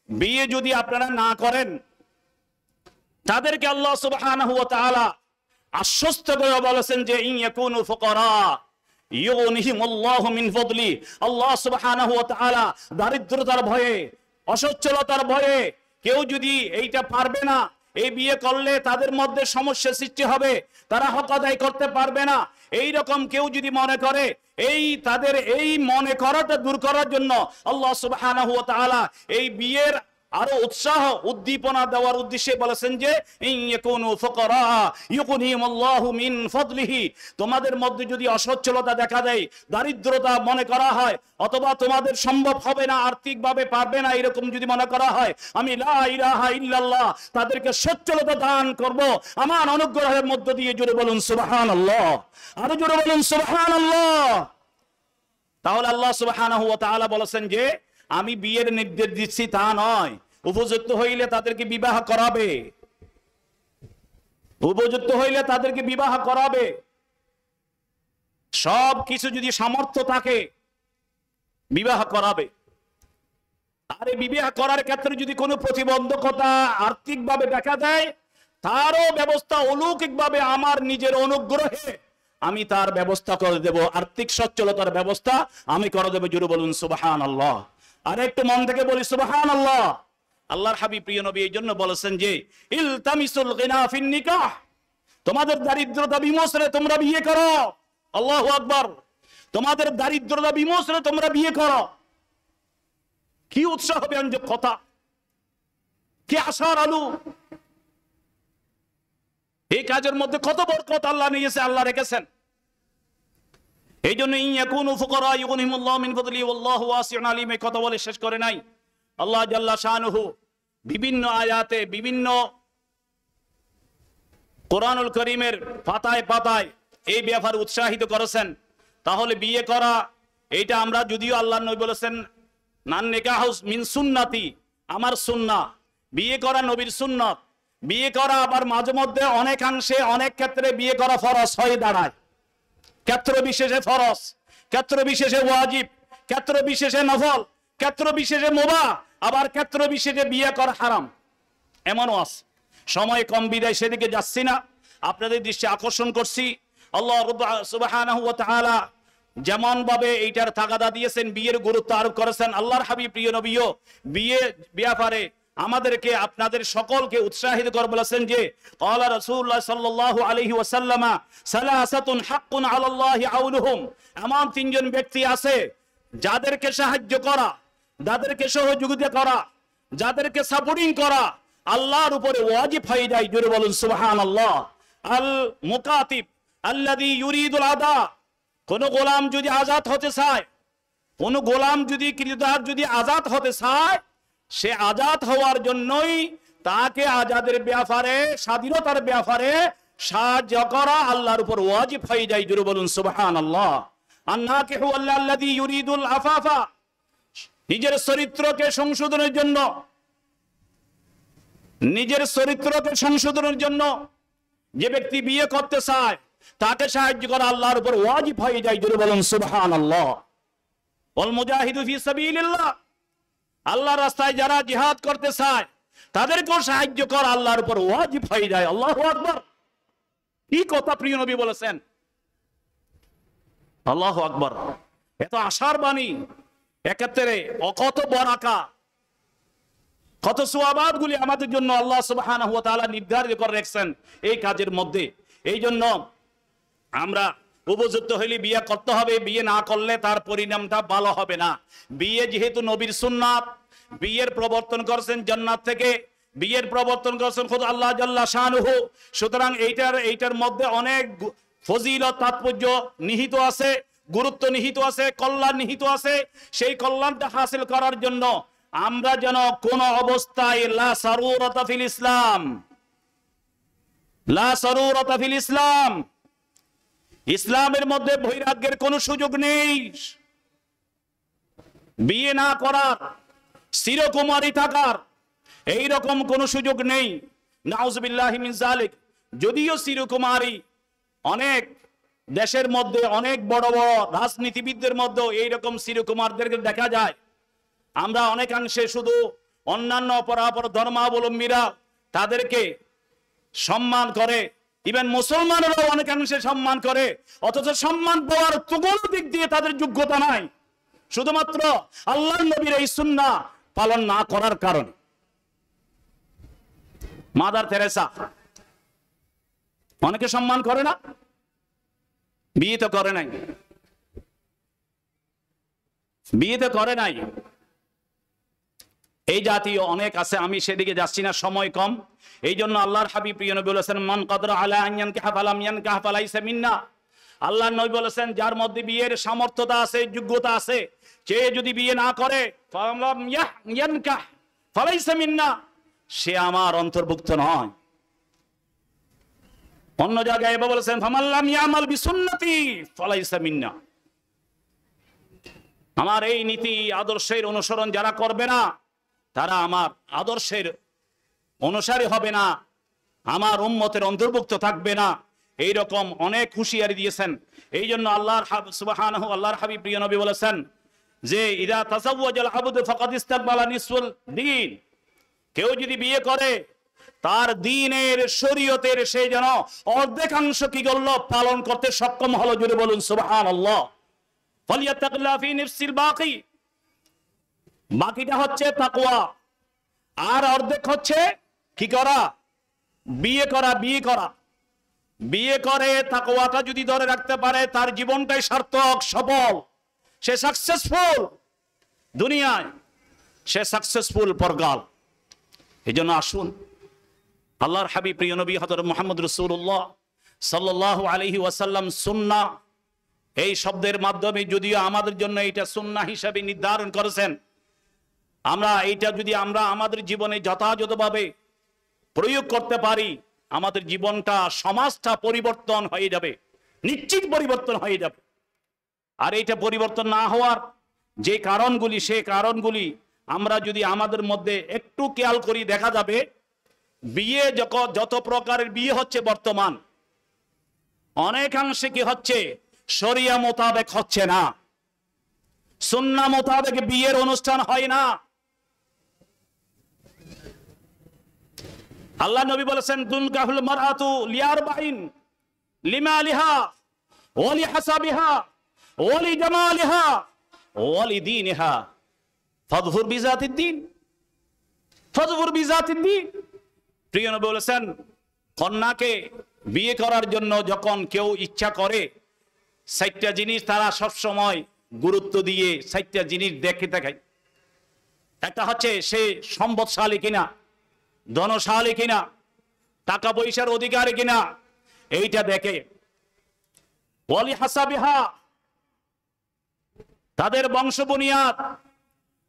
বিয়ে যদি আপনারা না করেন, তাদেরকে আল্লাহ সুবহানাহু ওয়া তাআলা আশ্বস্ত করে বলেছেন যে ইন ইয়াকুনু ফুকারা ইউগনিহিমুল্লাহু মিন ফাদলি, আল্লাহ সুবহানাহু ওয়া তাআলা দারিদ্রতার ভয়ে, অসচ্ছলতার ভয়ে কেউ যদি এইটা পারবে না, এই বিয়ে করলে তাদের মধ্যে সমস্যা সৃষ্টি হবে, তারা হক আদায় করতে পারবে না, এই রকম কেউ যদি মনে করে, এই তাদের এই মনে করাটা দূর করার জন্য আল্লাহ সুবহানাহু ওয়া তাআলা এই বিয়ের আরো উৎসাহ উদ্দীপনা দেওয়ার উদ্দেশ্যে বলেছেন যে ইন ইয়াকুনু ফুকারা ইউগনিহিমুল্লাহু মিন ফাদলিহি, তোমাদের মধ্যে যদি অসচ্ছলতা দেখা দেয়, দারিদ্রতা মনে করা হয়, অথবা তোমাদের সম্ভব হবে না, আর্থিকভাবে পারবে না, এরকম যদি মনে করা হয়, আমি লা ইলাহা ইল্লাল্লাহ তাদেরকে সচ্ছলতা দান করব আমার অনুগ্রহের মধ্য দিয়ে। জোরে বলুন সুবহানাল্লাহ, আরো জোরে বলুন সুবহানাল্লাহ। তাহলে আল্লাহ সুবহানাহু ওয়া তাআলা বলেছেন যে আমি বিয়ের নির্দেশ দিচ্ছি তা নয়, উপযুক্ত হইলে তাদেরকে বিবাহ করাবে, উপযুক্ত হইলে তাদেরকে বিবাহ করাবে। সব কিছু যদি সামর্থ্য থাকে বিবাহ করাবে। আর এই বিবাহ করার ক্ষেত্রে যদি কোনো প্রতিবন্ধকতা আর্থিকভাবে দেখা দেয়, তারও ব্যবস্থা অলৌকিকভাবে আমার নিজের অনুগ্রহে আমি তার ব্যবস্থা করে দেব, আর্থিক সচ্ছলতার ব্যবস্থা আমি করে দেব। জোরে বলুন সুবহানাল্লাহ। আর একটু মন থেকে বলি সুবহানাল্লাহ। আল্লাহর হাবিব প্রিয় নবী এই জন্য বলেছেন যে ইলতামিসুল গিনা ফিন নিকাহ, তোমাদের দারিদ্রতা বিমোচনে তোমরা বিয়ে করো। আল্লাহু আকবার। তোমাদের দারিদ্রতা বিমোচনে তোমরা বিয়ে করো। কি উৎসাহ ব্যঞ্জক কথা, কি আশার আলো। এই কাজের মধ্যে কত বরকত আল্লাহ নিয়েছে, আল্লাহ রেখেছেন। এই জন্য ইন ইয়াকুনু ফুকারা ইউগনিহিমুল্লাহু মিন ফাদলি ওয়াল্লাহু ওয়াসিউন আলিম, এই কথা বলে শেষ করে নাই। আল্লাহ জাল্লা শানুহু বিভিন্ন আয়াতে, বিভিন্ন কোরআনুল কারীমের পাতায় পাতায় এই ব্যাপারে উৎসাহিত করেছেন। তাহলে বিয়ে করা এইটা আমরা, যদিও আল্লাহ নবী বলেছেন নান নিকাহু মিন সুন্নতি, আমার সুন্নাহ, বিয়ে করা নবীর সুন্নাত। বিয়ে করা আবার মাঝে মধ্যে অনেকাংশে অনেক ক্ষেত্রে বিয়ে করা ফরজ হয়ে দাঁড়ায়। ক্ষেত্র বিশেষে ফরজ, ক্ষেত্র বিশেষে ওয়াজিব, ক্ষেত্র বিশেষে নফল, ক্ষেত্র বিশেষে মুবাহ, আবার ক্ষেত্র বিশেষে বিয়ে করা হারাম, এমনও আছে। সময় কম বিদায় সেদিকে যাচ্ছি না, আপনাদের দৃষ্টি আকর্ষণ করছি। আল্লাহ সুবহানাহু ওয়া তাআলা যেমন ভাবে এইটার তাগাদা দিয়েছেন, বিয়ের গুরুত্ব আরোপ করেছেন, আল্লাহর হাবিব প্রিয় নবীও বিয়ে ব্যাপারে আমাদেরকে, আপনাদের সকলকে উৎসাহিত করে বলেছেন যে ক্বালা রাসূলুল্লাহ সাল্লাল্লাহু আলাইহি ওয়াসাল্লাম সালাসাতুন হাক্কুন আলাল্লাহি আউলুহুম, এমন তিনজন ব্যক্তি আছে যাদেরকে সাহায্য করা, যাদেরকে সহযোগিতা করা, যাদেরকে সাপোর্টিং করা আল্লাহর উপরে ওয়াজিব হয়ে যায়। জোরে বলুন সুবহানাল্লাহ। আল মুকাতিব আল্লাযী ইউরিদুল আদা, কোন গোলাম যদি আজাদ হতে চায়, কোন গোলাম যদি ক্রীতদাস যদি আজাদ হতে চায়, সে আজাদ হওয়ার জন্যই তাকে আজাদের ব্যাপারে, স্বাধীনতার ব্যাপারে সাহায্য করা আল্লাহর উপর ওয়াজিব হয়ে যায়। জোরে বলুন সুবহানাল্লাহ। আন্নাকিহু আল্লাযী ইউরিদুল আফাফা, নিজের চরিত্রকে সংশোধনের জন্য, নিজের চরিত্রকে সংশোধনের জন্য যে ব্যক্তি বিয়ে করতে চায় তাকে সাহায্য করা আল্লাহর উপর ওয়াজিব হয়ে যায়। জোরে বলুন সুবহানাল্লাহ। ওয়াল মুজাহিদু ফি সাবিলিল্লাহ, আল্লাহর রাস্তায় যারা জিহাদ করতে চায় তাদেরকেও সাহায্য করা আল্লাহর উপর ওয়াজিব হয়ে যায়। আল্লাহু আকবার। কি কথা প্রিয় নবী বলেছেন। আল্লাহু আকবার, এত আশার বাণী, এক্ষেত্রে কত বরাকা, কত সুআবাদ গুলি আমাদের জন্য আল্লাহ সুবহানাহু ওয়া তাআলা নির্ধারিত করে রেখেছেন এই কাজের মধ্যে। এই জন্য আমরা উপযুক্ত হইলে বিয়ে করতে হবে, বিয়ে না করলে তার পরিণামটা ভালো হবে না। বিয়ে যেহেতু নবীর সুন্নাত, বিয়ের প্রবর্তন করেছেন জান্নাত থেকে, বিয়ের প্রবর্তন করেছেন খুদ আল্লাহ জাল্লা শানুহু, সুতরাং এইটার মধ্যে অনেক ফজিলত তাৎপর্য নিহিত আছে, গুরুত্ব নিহিত আছে, কল্যাণ নিহিত আছে। সেই কল্যাণটা হাসিল করার জন্য আমরা যেন কোন অবস্থায় লা সারুরাতা ফিল ইসলাম, লা সারুরাতা ফিল ইসলাম, ইসলামের মধ্যে বৈরাগ্যের কোনো সুযোগ নেই। বিয়ে না করার, চিরকুমারী থাকার এইরকম কোনো সুযোগ নেই। নাউজুবিল্লাহি মিন যালিক। যদিও চিরকুমারী অনেক দেশের মধ্যে, অনেক বড় বড় রাজনীতিবিদদের মধ্যে এইরকম চিরকুমারদেরকে দেখা যায়। আমরা অনেকাংশে শুধু অন্যান্য অপরাপর ধর্মাবলম্বীরা তাদেরকে সম্মান করে, ইভেন মুসলমানরাও অনেকাংশে সম্মান করে, অথচ সম্মান পাওয়ার কোনো দিক দিয়ে তাদের যোগ্যতা নাই, শুধুমাত্র আল্লাহর নবীর এই সুন্নাহ পালন না করার কারণে। মাদার তেরেসা অনেকে সম্মান করে না, বিয়ে তো করে নাই, বিয়ে তো করে নাই। এই জাতীয় অনেক আছে, আমি সেদিকে যাচ্ছি না, সময় কম। এই জন্য আল্লাহর হাবিব প্রিয় নবী বলেছেন, মান কাদরা আলা আন ইয়ানকিহা ফালাম ইয়ানকিহ ফালাইসা মিন্না। আল্লাহর নবী বলেছেন, যার মধ্যে বিয়ের সামর্থ্যতা আছে, যোগ্যতা আছে, সে যদি বিয়ে না করে ফালাম ইয়ানকিহ ফালাইসা মিন্না, সে আমার অন্তর্ভুক্ত নয়। অন্য জায়গায় এভাবে বলেছেন, ফামাল্লাম ইয়ামাল বিসুন্নতি ফালাইসা মিন্না। আমার এই নীতি আদর্শের অনুসরণ যারা করবে না, তারা আমার আদর্শের অনুসারী হবে না, আমার উম্মতের অন্তর্ভুক্ত থাকবে না। এইরকম অনেক হুঁশিয়ারি দিয়েছেন। এই জন্য আল্লাহর সুবহানাহু আল্লাহর হাবিব প্রিয় নবী বলেছেন যে ইদা তাযাওয়াজাল আবদু ফাকাদ ইসতাকবালা নিসফুল দ্বীন। কেউ যদি বিয়ে করে, তার দ্বীনের শরীয়তের সে যেন অর্ধেকাংশ কি করলো, পালন করতে সক্ষম হলো। জুড়ে বলুন সুবহানাল্লাহ। ফালিয়াত্তাকিল্লাহ ফি নিফসিল বাকি। বাকিটা হচ্ছে তাকওয়া, আর অর্ধেক হচ্ছে কি করা, বিয়ে করা। বিয়ে করা, বিয়ে করে তাকওয়াটা যদি ধরে রাখতে পারে, তার জীবনটাই সার্থক, সফল, সে সাকসেসফুল দুনিয়ায়, সে সাকসেসফুল পরকাল। এই জন্য আসুন আল্লাহর হাবিব প্রিয় নবী হযরত মুহাম্মদ রাসূলুল্লাহ সাল্লাল্লাহু আলাইহি ওয়াসাল্লাম সুন্নাহ এই শব্দের মাধ্যমে যদিও আমাদের জন্য এটা সুন্নাহ হিসাবে নির্ধারণ করেছেন, আমরা এইটা যদি আমরা আমাদের জীবনে যথাযথভাবে প্রয়োগ করতে পারি, আমাদের জীবনটা, সমাজটা পরিবর্তন হয়ে যাবে, নিশ্চিত পরিবর্তন হয়ে যাবে। আর এইটা পরিবর্তন না হওয়ার যে কারণগুলি, সেই কারণগুলি আমরা যদি আমাদের মধ্যে একটু খেয়াল করি, দেখা যাবে বিয়ে যত প্রকারের বিয়ে হচ্ছে বর্তমান, অনেকাংশে কি হচ্ছে, শরিয়া মোতাবেক হচ্ছে না, সুন্নাহ মোতাবেক বিয়ের অনুষ্ঠান হয় না। আল্লাহ নবী বলেছেন, তুনকাহুল মারআতু লিআরবাইন, লিমালিহা ওয়া লিহাসাবিহা ওয়া লিজামালিহা ওয়া লিদীনিহা ফাযফুর বিযাতিদ দ্বীন, ফাযফুর বিযাতিদ দ্বীন। প্রিয় নবী বলেছেন, কন্যাকে বিয়ে করার জন্য যখন কেউ ইচ্ছা করে, 4টা জিনিস তারা সব সময় গুরুত্ব দিয়ে 4টা জিনিস দেখে থাকে। একটা হচ্ছে সে সম্পদশালী কিনা, ধনশালী কিনা, টাকা পয়সার অধিকারী কিনা, এইটা দেখে। ওয়ালি হাসাবিহা, তাদের বংশ বুনিয়াদ,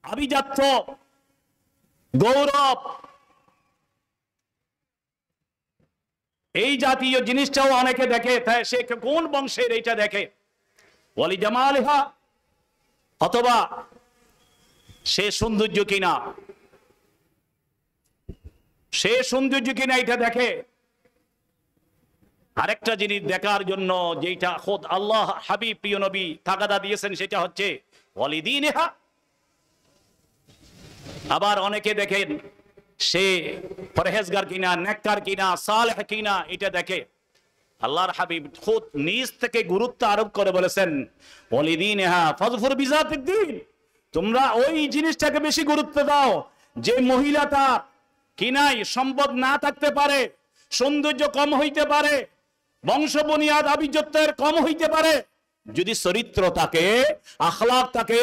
আভিজাত্য, গৌরব, এই জাতীয় জিনিসটাও অনেকে দেখে, তাই সে কোন বংশের এইটা দেখে। ওয়ালি জামালিহা, অথবা সে সৌন্দর্য কিনা, সে সৌন্দর্য কিনা এটা দেখে। আরেকটা জিনিস দেখার জন্য যেটা খোদ আল্লাহ হাবিব প্রিয় নবী তাগাদা দিয়েছেন, সেটা হচ্ছে ওয়ালিদিনহা। আবার অনেকে দেখেন সে পরহেজগার কিনা, নেককার কিনা, সালেহ কিনা, এটা দেখে। আল্লাহর হাবিব খুদ নিজ থেকে গুরুত্ব আরোপ করে বলেছেন, ওয়ালিদিনহা ফাযফুর বিযাতিদ দ্বীন, তোমরা ওই জিনিসটাকে বেশি গুরুত্ব দাও যে মহিলাটা কি নাই, সম্পদ না থাকতে পারে, সৌন্দর্য কম হইতে পারে, বংশ বুনিয়াদ আভিজাত্যের কম হইতে পারে, যদি চরিত্র থাকে, আখলাক থাকে,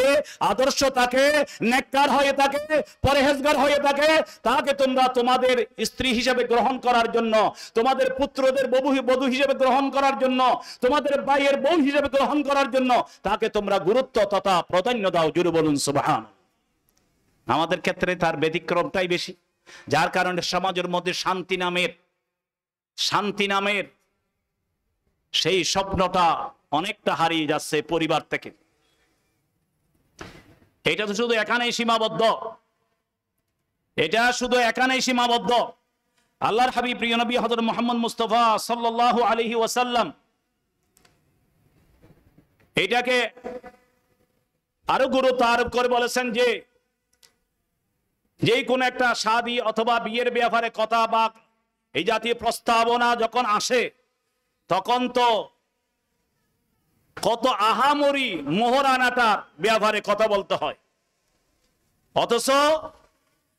আদর্শ থাকে, নেককার হয়ে থাকে, পরহেজগার হয়ে থাকে, তাকে তোমরা তোমাদের স্ত্রী হিসেবে গ্রহণ করার জন্য, তোমাদের পুত্রদের বধূ হিসেবে গ্রহণ করার জন্য, তোমাদের ভাইয়ের বউ হিসেবে গ্রহণ করার জন্য তাকে তোমরা গুরুত্ব তথা প্রাধান্য দাও। জোরে বলুন সুবহানাল্লাহ। আমাদের ক্ষেত্রে তার ব্যতিক্রমটাই বেশি, যার কারণে সমাজের মধ্যে শান্তি নামের সেই স্বপ্নটা অনেকটা হারিয়ে যাচ্ছে পরিবার থেকে। এটা তো শুধু এখানেই সীমাবদ্ধ, এটা শুধু এখানেই সীমাবদ্ধ। আল্লাহর হাবিব প্রিয় নবী হযরত মুহাম্মদ মুস্তাফা সাল্লাল্লাহু আলাইহি ওয়াসাল্লাম এটাকে আরো গুরুত্ব আরোপ করে বলেছেন যে যেই কোন একটা শাদী অথবা বিয়ের ব্যাপারে কথা বা এই জাতীয় প্রস্তাবনা যখন আসে, তখন তো কত আহামরি মোহরানাটার ব্যাপারে কথা বলতে হয়। অথচ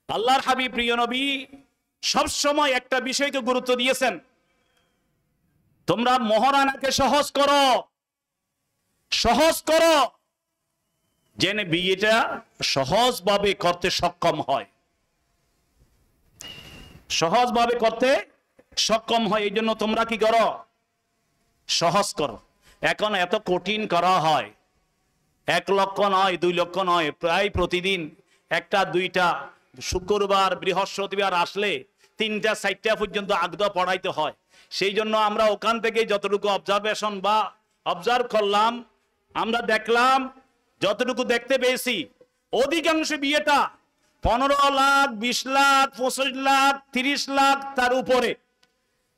আল্লাহর হাবিব প্রিয় নবী সবসময় একটা বিষয়কে গুরুত্ব দিয়েছেন, তোমরা মোহরানাকে সহজ করো, যেন বিয়েটা সহজভাবে করতে সক্ষম হয়, সহজভাবে করতে সক্ষম হয়। এই জন্য তোমরা কি করো, সহজ করো। এখন এত কঠিন করা হয়, 1 লক্ষ নয়, 2 লক্ষ নয়, প্রায় প্রতিদিন 1টা 2টা, শুক্রবার বৃহস্পতিবার আসলে 3টা 4টা পর্যন্ত আগদা পড়াইতে হয়। সেই জন্য আমরা ওখান থেকে যতটুকু অবজারভেশন বা অবজার্ভ করলাম, আমরা দেখলাম, যতটুকু দেখতে পেয়েছি, অধিকাংশ বিয়েটা 15 লাখ, 20 লাখ, 25 লাখ, 30 লাখ তার উপরে।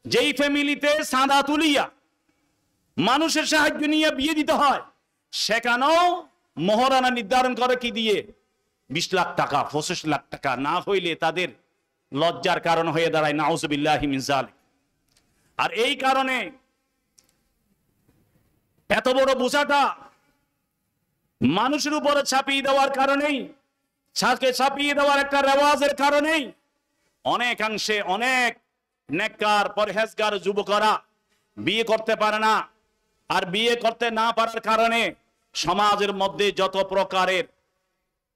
যেই ফ্যামিলিতে চাঁদা তুলিয়া মানুষের সাহায্য নিয়ে বিয়ে দিতে হয়, সেখানেও মোহরানা নির্ধারণ করে কি দিয়ে, 20 লাখ টাকা, 25 লাখ টাকা, না হইলে তাদের লজ্জার কারণ হয়ে দাঁড়ায়। নাউযুবিল্লাহি মিন যালিক। আর এই কারণে এত বড় বোঝাটা মানুষের উপরে চাপিয়ে দেওয়ার কারণেই, চাপিয়ে দেওয়ার একটা রেওয়াজের কারণেই অনেকাংশে অনেক নেককার পরহেজগার যুবকরা বিয়ে করতে পারে না। আর বিয়ে করতে না পারার কারণে সমাজের মধ্যে যত প্রকারের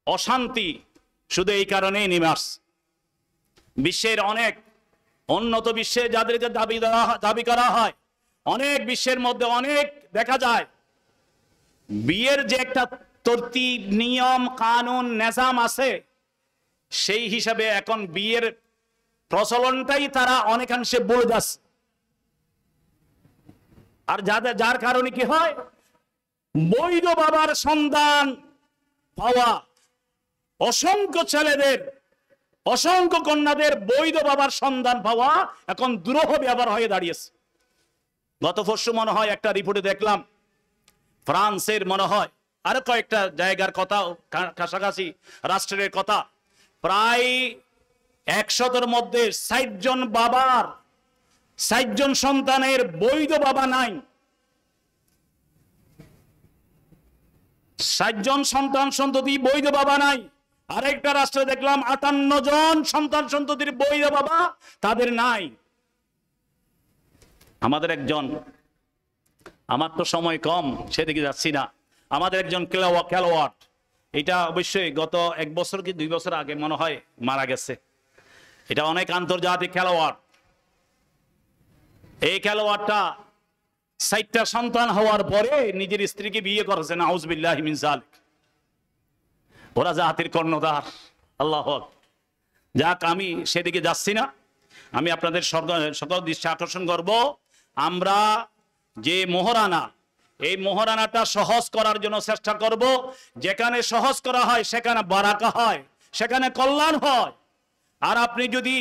অশান্তি শুধু এই কারণেই নেমে আসছে। বিশ্বের অনেক উন্নত বিশ্বে যাদেরকে দাবি করা হয়, অনেক বিশ্বের মধ্যে অনেক দেখা যায় বিয়ের যে একটা তরতিব, নিয়ম, কানুন, নিজাম আছে, সেই হিসাবে এখন বিয়ের প্রচলনটাই তারা অনেকাংশে বলে যাচ্ছে। আর যার কারণে কি হয়, বৈধ বাবার সন্তান পাওয়া, অসংখ্য ছেলেদের, অসংখ্য কন্যাদের বৈধ বাবার সন্তান পাওয়া এখন দুরূহ ব্যাপার হয়ে দাঁড়িয়েছে। গত পরশু মনে হয় একটা রিপোর্টে দেখলাম, ফ্রান্সের মনে হয় আরো কয়েকটা জায়গার কথা, কাছাকাছি রাষ্ট্রের কথা, প্রায় 100-এর মধ্যে 60 জন বাবার, 60 জন সন্তানের বৈধ বাবা নাই। 60 জন সন্তান সন্ততি বৈধ বাবা নাই। আরেকটা রাষ্ট্রে দেখলাম 58 জন সন্তান সন্ততির বৈধ বাবা তাদের নাই। আমাদের একজন, আমার তো সময় কম, সেদিকে যাচ্ছি না, আমাদের একজন খেলোয়াড়, এটা অবশ্যই গত 1 বছর কি 2 বছর আগে মনে হয় মারা গেছে। এটা অনেক আন্তর্জাতিক খেলোয়াড়। এই খেলোয়াড়টা 60টা সন্তান হওয়ার পরে নিজের স্ত্রীকে বিয়ে করেছে। নাউযুবিল্লাহি মিন যালিক। ওরা জাতির কর্ণধার। আল্লাহ যাক, আমি সেদিকে যাচ্ছি না। আমি আপনাদের সকল দৃষ্টি আকর্ষণ করব, আমরা যে মোহরানা, এই মোহরানাটা সহজ করার জন্য চেষ্টা করব। যেখানে সহজ করা হয় সেখানে বারাকা হয়, সেখানে কল্যাণ হয়। আর আপনি যদি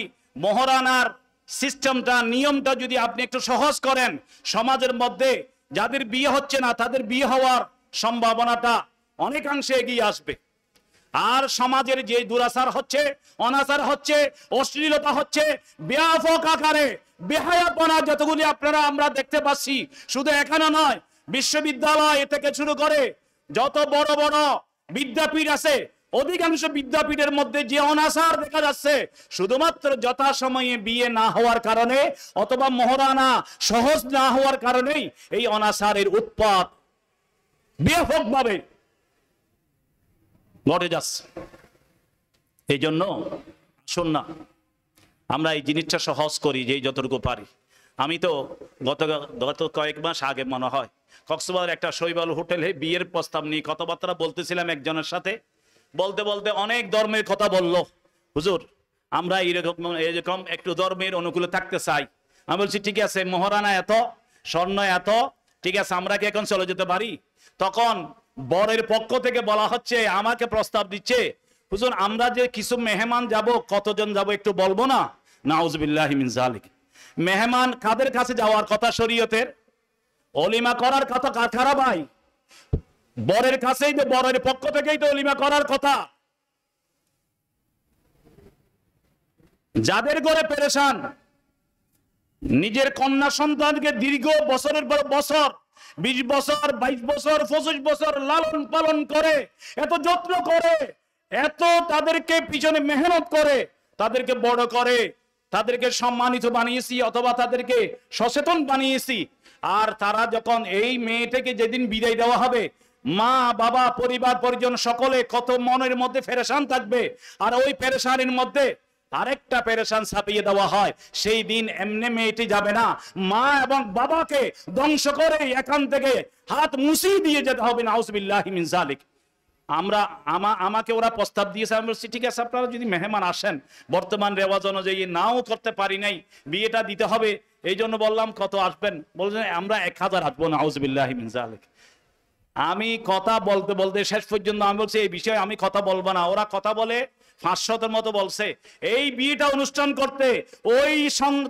মোহরানার সিস্টেমটা, নিয়মটা যদি আপনি একটু সহজ করেন, সমাজের মধ্যে যাদের বিয়ে হচ্ছে না তাদের বিয়ে হওয়ার সম্ভাবনাটা অনেকাংশে এগিয়ে আসবে। আর সমাজের যে দুরাচার হচ্ছে, অনাচার হচ্ছে, অশ্লীলতা হচ্ছে ব্যাপক আকারে, বেহায়াপনা যতগুলি আমরা দেখতে পাচ্ছি, শুধু এখানে নয়, বিশ্ববিদ্যালয় থেকে শুরু করে যত বড় বড় বিদ্যাপীঠ আছে, অধিকাংশ বিদ্যাপীঠের মধ্যে যে অনাচার দেখা যাচ্ছে, শুধুমাত্র যথাসময়ে বিয়ে না হওয়ার কারণে অথবা মহারানা সহজ না হওয়ার কারণেই এই অনাচারের উৎপাত ব্যাপকভাবে ঘটে যাচ্ছে। এই জন্য শোন না, আমরা এই জিনিসটা সহজ করি যে যতটুকু পারি। আমি তো গত কয়েক মাস আগে মনে হয় কক্সবাজার একটা শৈবাল হোটেলে বিয়ের প্রস্তাব নিয়ে কথাবার্তা বলতেছিলাম একজনের সাথে। বলতে বলতে অনেক ধর্মের কথা বলল, হুজুর আমরা এরকম একটু ধর্মের অনুকূলে থাকতে চাই। আমি বলছি ঠিক আছে, মহারানা এত, স্বর্ণ এত, ঠিক আছে আমরা কি এখন চলে যেতে পারি? তখন বরের পক্ষ থেকে বলা হচ্ছে, আমাকে প্রস্তাব দিচ্ছে, হুজুর আমরা যে কিছু মেহমান যাব, কতজন যাব একটু বলবো না? নাউজুবিল্লাহি মিন যালিক। মেহমান কাদের কাছে যাওয়ার কথা? শরীয়তের ওলিমা করার কথা কারা ভাই? বরের কাছেই তো, বরের পক্ষ থেকেই তো ওলিমা করার কথা। যাদের ঘরে পেরেশান, নিজের কন্যা সন্তানকে দীর্ঘ বছরের পর বছর, 20 বছর, 22 বছর, 25 বছর লালন পালন করে, এত যত্ন করে, এত তাদেরকে পিছনে মেহনত করে, তাদেরকে বড় করে, তাদেরকে সম্মানিত বানিয়েছি অথবা তাদেরকে সচেতন বানিয়েছি। আর তারা যখন এই মেয়েটাকে যেদিন বিদায় দেওয়া হবে, মা বাবা পরিবার পরিজন সকলে কত মনের মধ্যে পেরেশান থাকবে। আর ওই পেরেশানির মধ্যে আরেকটা পেরেশান ছাপিয়ে দেওয়া হয়, সেই দিন এমনি মেয়েটি যাবে না, মা এবং বাবাকে ধ্বংস করে এখান থেকে হাত মুছিয়ে দিয়ে যেতে হবে। নাউজুবিল্লাহি মিন যালিক। আমাকে ওরা প্রস্তাব দিয়েছে, আমি বলছি ঠিক আছে আপনারা যদি মেহমান আসেন, বর্তমান রেওয়াজ অনুযায়ী নাও করতে পারি নাই, বিয়েটা দিতে হবে, এই জন্য বললাম কত আসবেন? বলছেন আমরা 1000 আসবো। নাউজুবিল্লাহি মিন যালিক। আমি কথা বলতে বলতে শেষ পর্যন্ত আমি বলছি এই বিষয়ে আমি কথা বলবো না। ওরা কথা বলে 500-এর মতো বলছে। এই বিয়েটা অনুষ্ঠান করতে ওই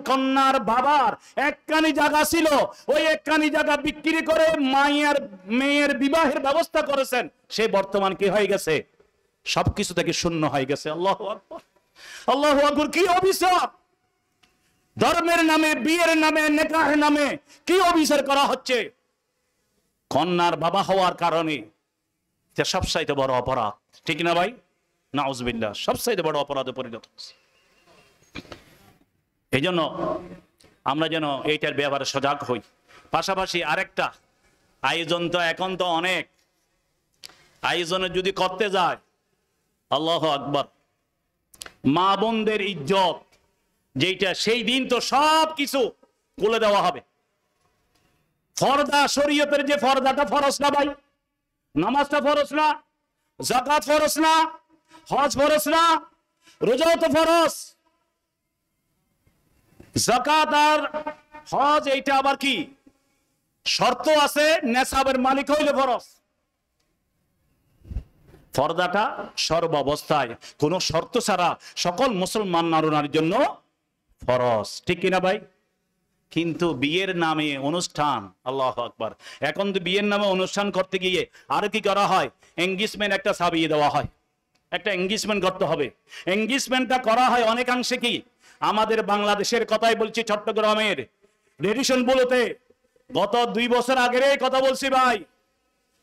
কন্যার বাবার একখানি জায়গা ছিল, ওই একখানি জায়গা বিক্রি করে মেয়ের বিবাহের ব্যবস্থা করেছেন। সে বর্তমান কি হয়ে গেছে? সবকিছু থেকে শূন্য হয়ে গেছে। আল্লাহু আকবার, আল্লাহু আকবার। কি অভিশাপ! ধর্মের নামে, বিয়ের নামে, নেকাহের নামে কি অভিচার করা হচ্ছে কন্যার বাবা হওয়ার কারণে। এটা সবচাইতে বড় অপরাধ, ঠিক না ভাই? নাউজুবিল্লাহ, সবচাইতে বড় অপরাধে পরিণত হচ্ছে। এই জন্য আমরা যেন এইটার ব্যাপারে সজাগ হই। পাশাপাশি আরেকটা আয়োজন, তো এখন তো অনেক আয়োজনে যদি করতে যায়, আল্লাহু আকবার, মা বোনদের ইজ্জত যেটা, সেই দিন তো সব কিছু খুলে দেওয়া হবে। ফরদা, শরীয়তের যে ফরদাটা ফরজ না ভাই? নামাজটা ফরজ না? যাকাত ফরজ না? হজ ফরজ না? রোজাও তো ফরজ। যাকাত আর হজ এইটা আবার কি শর্ত আছে? নেসাবের মালিক হইলে ফরজ। ফরদাটা সর্বাবস্থায় কোন শর্ত ছাড়া সকল মুসলমান নারীর জন্য ফরজ, ঠিক কিনা ভাই? কিন্তু বিয়ের নামে অনুষ্ঠান, আল্লাহু আকবার, এখন তো বিয়ের নামে অনুষ্ঠান করতে গিয়ে আর কি করা হয়? এঙ্গেজমেন্ট একটা ছাপিয়ে দেওয়া হয়, একটা এঙ্গেজমেন্ট করতে হবে। এঙ্গেজমেন্টটা করা হয় অনেকাংশে কি আমাদের বাংলাদেশের কথাই বলছি, চট্টগ্রামের রেডিশন বলতে গত 2 বছর আগের কথা বলছি ভাই,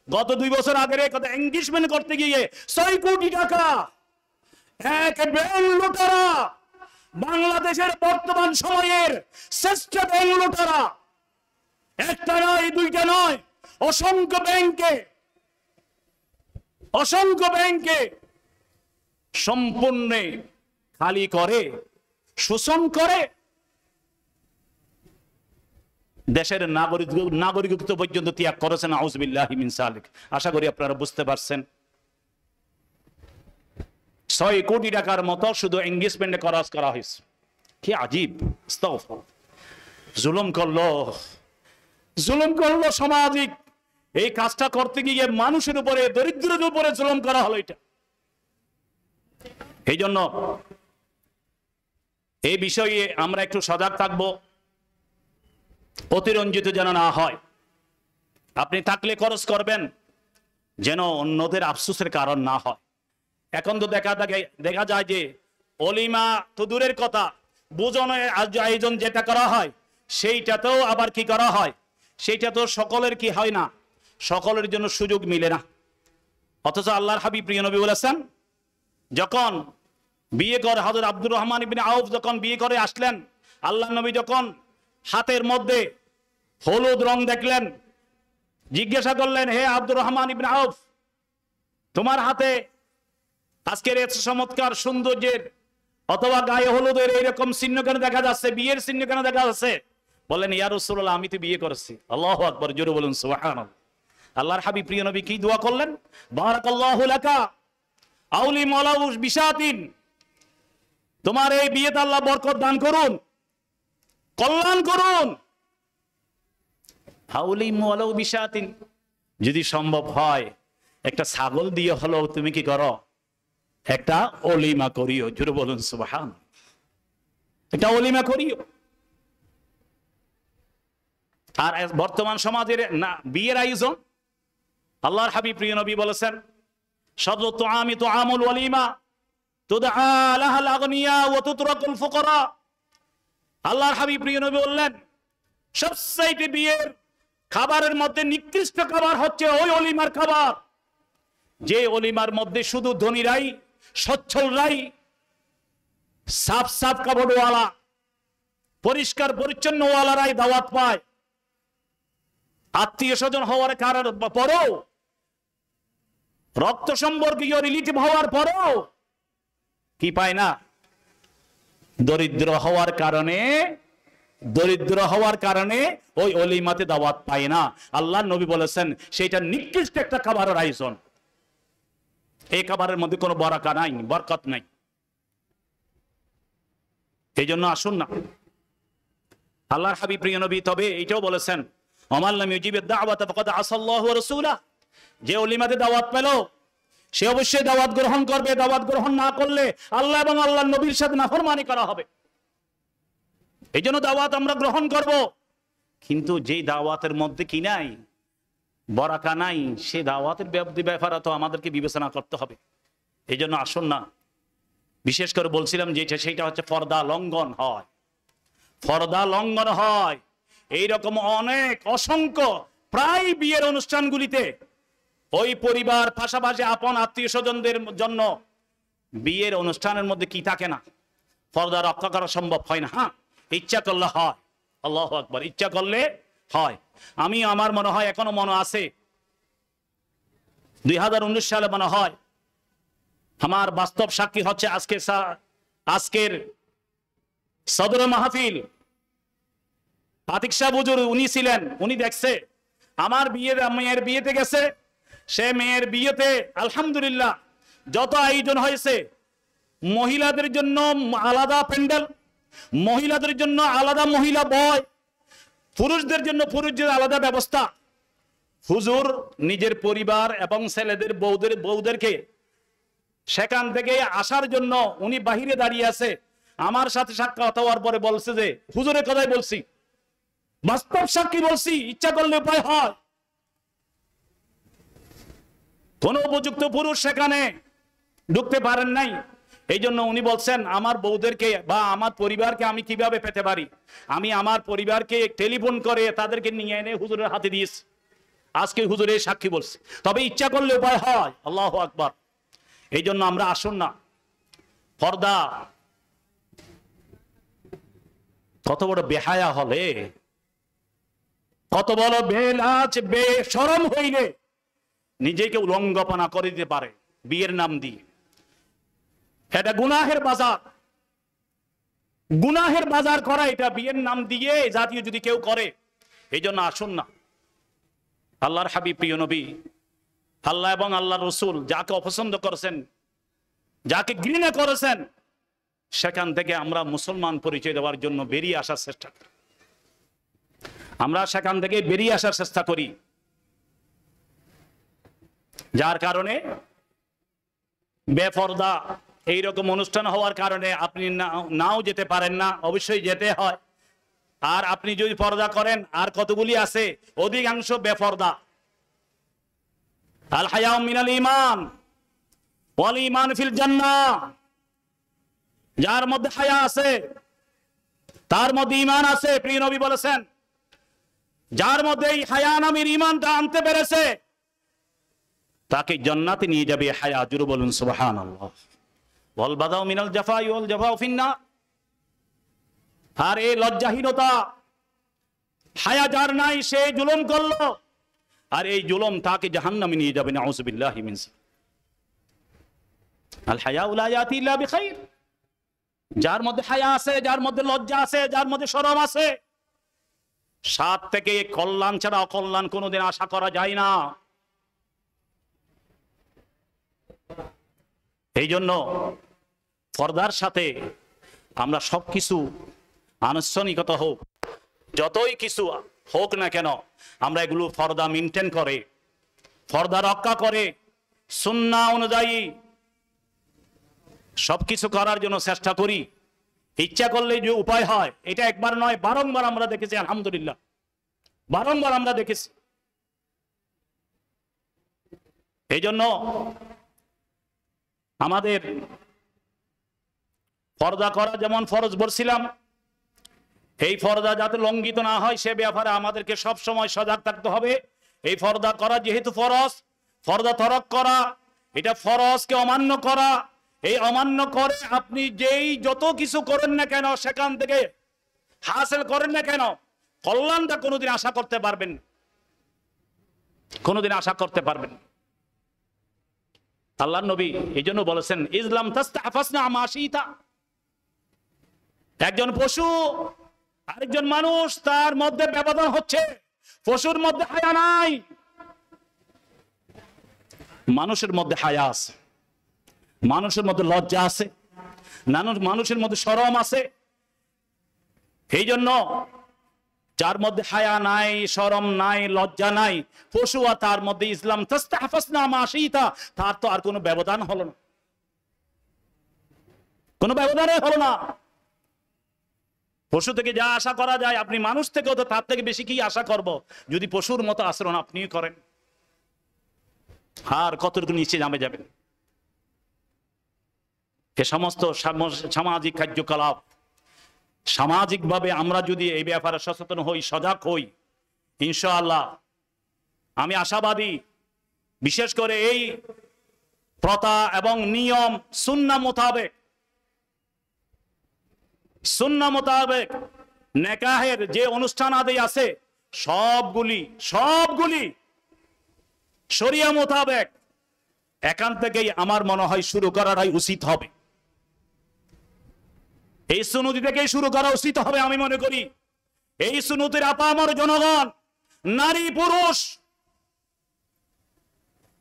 গত 2 বছর আগের কথা। এঙ্গেজমেন্ট করতে গিয়ে 6 কোটি টাকা এক ব্যাংক লুটারা, বাংলাদেশের বর্তমান সময়ের শ্রেষ্ঠ ব্যাংক লুটারা, একটা নয়, দুইটা নয়, অসংখ্য ব্যাংকে সম্পূর্ণ খালি করে, শোষণ করে, দেশের নাগরিকত্ব পর্যন্ত ত্যাগ করেছেন। আউযুবিল্লাহি মিন যালিক। আশা করি আপনারা বুঝতে পারছেন। 6 কোটি টাকার মতো শুধু এঙ্গেজমেন্টে খরচ করা হয়েছে। কি আজীব! জুলুম করলো সামাজিক। এই কাজটা করতে গিয়ে মানুষের উপরে, দরিদ্রের উপরে জুলুম করা হলো। এটা এই জন্য এই বিষয়ে আমরা একটু সজাগ থাকবো, অতিরঞ্জিত যেন না হয়। আপনি থাকলে খরচ করবেন যেন অন্যদের আফসোসের কারণ না হয়। এখন তো দেখা যায় যে অলিমা তো দূরের কথা, বোঝনের আয়োজন যেটা করা হয় সেইটাতেও আবার কি করা হয়, সেইটা তো সকলের কি হয় না, সকলের জন্য সুযোগ মিলে না। অথচ আল্লাহর হাবিব প্রিয় নবী বলেছেন, যখন বিয়ে করে হযরত আব্দুর রহমান ইবনে আউফ যখন বিয়ে করে আসলেন, আল্লাহ নবী যখন হাতের মধ্যে হলুদ রং দেখলেন, জিজ্ঞাসা করলেন, হে আব্দুর রহমান ইবনে আউফ, তোমার হাতে আজকের এত চমৎকার সৌন্দর্যের অথবা গায়ে হলুদের এইরকম চিহ্ন কেন দেখা যাচ্ছে, বিয়ের চিহ্ন কেন দেখা যাচ্ছে? বললেন, ইয়া রাসূলুল্লাহ, আমি তো বিয়ে করেছি। আল্লাহু আকবার, জোরে বলুন সুবহানাল্লাহ। আল্লাহর হাবিব প্রিয় নবী কি দোয়া করলেন? বারাকাল্লাহু লাকা আউলি মালাউ বিশাতিন, তোমার এই বিয়েতে আল্লাহ বরকত দান করুন, কল্যাণ করুন। আউলি মালাউ বিশাতিন, যদি সম্ভব হয় একটা ছাগল দিয়ে হলো তুমি কি করো, একটা অলিমা করিও। জোরে বলুন সুবহানাল্লাহ, একটা অলিমা করিও। আর বর্তমান সমাজের না বিয়ের আয়োজন, আল্লাহর হাবিব প্রিয় নবী বলেছেন, শাদরু তুআমি তুআমুল ওয়ালিমা তুদআ লাহাল আগনিয়া ওয়া তুতরাকুল ফুকারা। আল্লাহর হাবিব প্রিয় নবী বললেন, সবচেয়ে বিয়ের খাবারের মধ্যে নিকৃষ্ট খাবার হচ্ছে ওই অলিমার খাবার, যে অলিমার মধ্যে শুধু ধনীরাই, সচ্ছলরাই, সাফ সাফ কাপড়ওয়ালা, পরিষ্কার পরিচ্ছন্ন ওয়ালারাই দাওয়াত পায়। আত্মীয় স্বজন হওয়ার কারণ পরেও, রক্ত সম্পর্কীয় রিলেটিভ হওয়ার পরেও কি পায় না, দরিদ্র হওয়ার কারণে ওই অলিমাতে দাওয়াত পায় না। আল্লাহ নবী বলেছেন, সেইটা নিকৃষ্ট একটা খাবারের আয়োজন, এই খাবারের মধ্যে কোনো বরকত নাই, বরকত নাই। এই জন্য আসুন না, আল্লাহর হাবিব প্রিয় নবী তবে এইটাও বলেছেন, ওমান লাম ইউজিবিদ দাওয়াতা ফাকাদ আসাল্লাহু ওয়া রাসূলা, যে অলিমাতে দাওয়াত পেল সে অবশ্যই দাওয়াত গ্রহণ করবে, দাওয়াত গ্রহণ না করলে আল্লাহ এবং আল্লাহর নবীর সাথে নাফরমানি করা হবে। এই জন্য দাওয়াত আমরা গ্রহণ করব, কিন্তু যেই দাওয়াতের মধ্যে কি নাই, বরাকা নাই, সে দাওয়াতের ব্যাপারে তো আমাদেরকে বিবেচনা করতে হবে। এই জন্য আসুন না, বিশেষ করে বলছিলাম যেটা, সেটা হচ্ছে পর্দা লঙ্ঘন হয়, পর্দা লঙ্ঘন হয়। এইরকম অনেক অসংখ্য প্রায় বিয়ের অনুষ্ঠানগুলিতে ওই পরিবার পাশাপাশি আপন আত্মীয় স্বজনদের জন্য বিয়ের অনুষ্ঠানের মধ্যে কি থাকে না, পর্দা রক্ষা করা সম্ভব হয় না। হ্যাঁ, ইচ্ছা করলে হয়, আল্লাহু আকবার, ইচ্ছা করলে হয়। আমার মনে হয় এখনো মনে আছে 2019 সালে মনে হয়, আমার বাস্তব সাক্ষী হচ্ছে আজকের সদর মাহফিল আতিক শাহ হুজুর, উনি ছিলেন, উনি দেখছে আমার মেয়ের বিয়েতে গেছে, সে মেয়ের বিয়েতে আলহামদুলিল্লাহ যত আয়োজন হয়েছে, মহিলাদের জন্য আলাদা প্যান্ডেল, মহিলাদের জন্য আলাদা মহিলা বয়, পুরুষদের জন্য পুরুষদের আলাদা ব্যবস্থা। হুজুর নিজের পরিবার এবং ছেলেদের বউদেরকে সেখান থেকে আসার জন্য উনি বাহিরে দাঁড়িয়ে আছে। আমার সাথে সাক্ষাৎ হওয়ার পরে বলছে যে, হুজুরের কথাই বলছি, বাস্তব সাক্ষী বলছি, ইচ্ছা করলে উপায় হয়। কোন উপযুক্ত পুরুষ সেখানে ঢুকতে পারেন নাই। এই জন্য উনি বলছেন, আমার বউদেরকে বা আমার পরিবারকে আমি কিভাবে পেতে পারি, আমি আমার পরিবারকে টেলিফোন করে তাদেরকে নিয়ে এনে হুজুরের হাতে দিয়েছি। আজকে হুজুরের সাক্ষী বলছে, তবে ইচ্ছা করলে উপায় হয়। আল্লাহু আকবার। এই জন্য আমরা আসুন না, পর্দা কত বড় বেহায়া হলে, কত বড় বেলাজ বেশরম হইলে নিজেকে উলঙ্গপনা করে দিতে পারে বিয়ের নাম দিয়ে। এটা গুনাহের বাজার, গুনাহের বাজার করা এটা বিয়ের নাম দিয়ে জাতীয় যদি কেউ করে। এই জন্য আসুন না, আল্লাহর হাবিব প্রিয় নবী, আল্লাহ এবং আল্লাহর রসুল যাকে অপছন্দ করেছেন, যাকে ঘৃণা করেছেন, সেখান থেকে আমরা মুসলমান পরিচয় দেওয়ার জন্য বেরিয়ে আসার চেষ্টা করি। আমরা সেখান থেকে বেরিয়ে আসার চেষ্টা করি, যার কারণে বেপরদা এইরকম অনুষ্ঠান হওয়ার কারণে আপনি নাও যেতে পারেন না, অবশ্যই যেতে হয়। আর আপনি যদি পর্দা করেন, আর কতগুলি আছে, অধিকাংশ বেপরদা। আল হায়াউ মিনাল ঈমান, ওয়াল ঈমান ফিল জান্নাহ, যার মধ্যে হায়া আছে তার মধ্যে ঈমান আছে। প্রিয় নবী বলেছেন, যার মধ্যে এই হায়া নামের ঈমানটা আনতে পেরেছে তাকে জান্নাতে নিয়ে যাবে হায়া। জুড়ে বলুন সুবহানাল্লাহ। ওয়াল বাদাউ মিনাল জাফাই ওয়াল জাফাউ ফিন্নার। আর এই লজ্জাহীনতা, হায়া যার নাই সে জুলুম করলো, আর এই জুলুম তাকে জাহান্নামে নিয়ে যাবে। নাউযুবিল্লাহি মিন যালিক। আল হায়াউ লা ইয়াতি ইল্লা বিখাইর। যার মধ্যে হায়া আছে, যার মধ্যে লজ্জা আছে, যার মধ্যে শরম আছে, সাত থেকে কল্যাণ ছাড়া অকল্যাণ কোনোদিন আশা করা যায় না। এই জন্য পর্দার সাথে আমরা সবকিছু আনুষ্ঠানিকতা হোক, যতই কিছু হোক না কেন, আমরা এগুলো পর্দা মেনটেন করে, পর্দা রক্ষা করে, সুন্নাহ অনুযায়ী সবকিছু করার জন্য চেষ্টা করি। ইচ্ছা করলে যে উপায় হয়, এটা একবার নয়, বারংবার আমরা দেখেছি। আলহামদুলিল্লাহ, বারংবার আমরা দেখেছি। এই জন্য আমাদের পর্দা করা যেমন ফরজ বলছিলাম, এই পর্দা যাতে লঙ্ঘিত না হয় সে ব্যাপারে আমাদেরকে সব সময় সজাগ থাকতে হবে। এই পর্দা করা যেহেতু ফরজ, পর্দা তরক করা এটা ফরজকে অমান্য করা। এই অমান্য করে আপনি যেই যত কিছু করেন না কেন, সেখান থেকে হাসিল করেন না কেন, কল্যাণটা কোনোদিন আশা করতে পারবেন, কোনোদিন আশা করতে পারবেন। আল্লাহর নবী এই জন্য বলেছেন, ইসলাম তাস্তাহফাসনা মাশিতা। একজন পশু আরেকজন মানুষ, তার মধ্যে ব্যবধান হচ্ছে, পশুর মধ্যে হায়া নাই, মানুষের মধ্যে হায়া আছে, মানুষের মধ্যে লজ্জা আছে, মানুষের মধ্যে শরম আছে। এই জন্য যার মধ্যে হায়া নাই, শরম নাই, লজ্জা নাই, পশু, আর তার মধ্যে ইসলাম তাস্তাহফাসনা মাশিতা, তার তো আর কোনো ব্যবধান হলো না, কোনো ব্যবধানই হলো না। পশু থেকে যা আশা করা যায়, আপনি মানুষ থেকেও তো তার থেকে বেশি কি আশা করব, যদি পশুর মতো আচরণ আপনি করেন, আর কতটুকু নিচে নামে যাবেন। এ সমস্ত সামাজিক কার্যকলাপ, সামাজিকভাবে আমরা যদি এই ব্যাপারে সচেতন হই, সজাগ হই, ইনশাআল্লাহ আমি আশাবাদী, বিশেষ করে এই প্রথা এবং নিয়ম সুন্নাহ মোতাবেক নেকাহের যে অনুষ্ঠান আদি আছে সবগুলি শরিয়া মোতাবেক এখান থেকেই আমার মনে হয় শুরু করাটাই উচিত হবে। এই সুন্নতি থেকেই শুরু করা উচিত হবে আমি মনে করি। এই সুন্নতির আপামর জনগণ, নারী পুরুষ,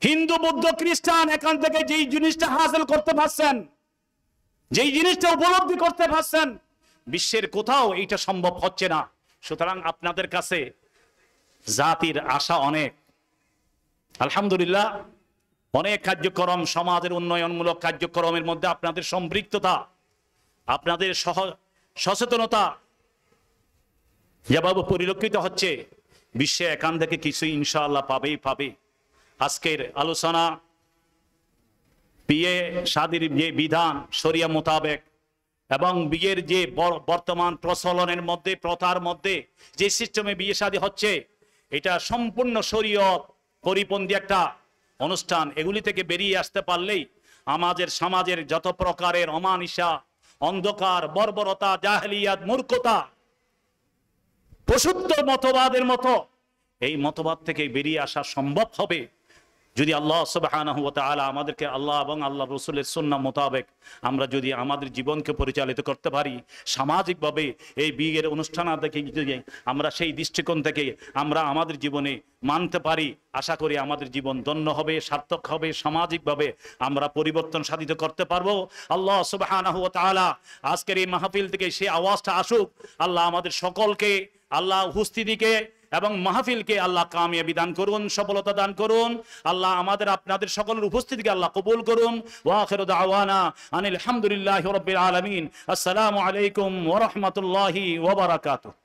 হিন্দু বৌদ্ধ খ্রিস্টান, এখান থেকে যেই জিনিসটা হাসিল করতে পারছেন, যেই জিনিসটা উপলব্ধি করতে পারছেন, বিশ্বের কোথাও এইটা সম্ভব হচ্ছে না। সুতরাং আপনাদের কাছে জাতির আশা অনেক। আলহামদুলিল্লাহ, অনেক কার্যক্রম, সমাজের উন্নয়নমূলক কার্যক্রমের মধ্যে আপনাদের সম্পৃক্ততা, আপনাদের সচেতনতা যেভাবে পরিলক্ষিত হচ্ছে, বিশ্বে এখান থেকে কিছু ইনশাআল্লাহ পাবে। আজকের আলোচনা বিয়ে শাদীর যে বিধান শরিয়া মোতাবেক এবং বিয়ের যে বর্তমান প্রচলনের মধ্যে, প্রথার মধ্যে যে সিস্টেমে বিয়ে শাদী হচ্ছে, এটা সম্পূর্ণ শরীয়ত পরিপন্থী একটা অনুষ্ঠান। এগুলি থেকে বেরিয়ে আসতে পারলেই আমাদের সমাজের যত প্রকারের অমানিসা, অন্ধকার, বর্বরতা, জাহেলিয়াত, মূর্খতা, পশুত্ব মতবাদের মতো এই মতবাদ থেকে বেরিয়ে আসা সম্ভব হবে যদি আল্লাহ সুবহানাহু ওয়া তাআলা আমাদেরকে আল্লাহ এবং আল্লাহ রাসূলের সুন্নাহ মোতাবেক আমরা যদি আমাদের জীবনকে পরিচালিত করতে পারি। সামাজিকভাবে এই বিয়ের অনুষ্ঠান দেখে যদি আমরা সেই দৃষ্টিকোণ থেকে আমরা আমাদের জীবনে মানতে পারি, আশা করি আমাদের জীবন ধন্য হবে, সার্থক হবে, সামাজিকভাবে আমরা পরিবর্তন সাধিত করতে পারবো। আল্লাহ সুবহানাহু ওয়া তাআলা আজকের এই মাহফিল থেকে সেই আওয়াজটা আসুক। আল্লাহ আমাদের সকলকে, আল্লাহ উপস্থিতিকে এবং মাহফিলকে আল্লাহ কামিয়াবি দান করুন, সফলতা দান করুন। আল্লাহ আমাদের আপনাদের সকলের উপস্থিতিকে আল্লাহ কবুল করুন। ওয়া আখিরু দাওয়ানা আনিল হামদুলিল্লাহি রাব্বিল আলামিন। আসসালামু আলাইকুম ওয়া রাহমাতুল্লাহি ওয়া বারাকাতুহু।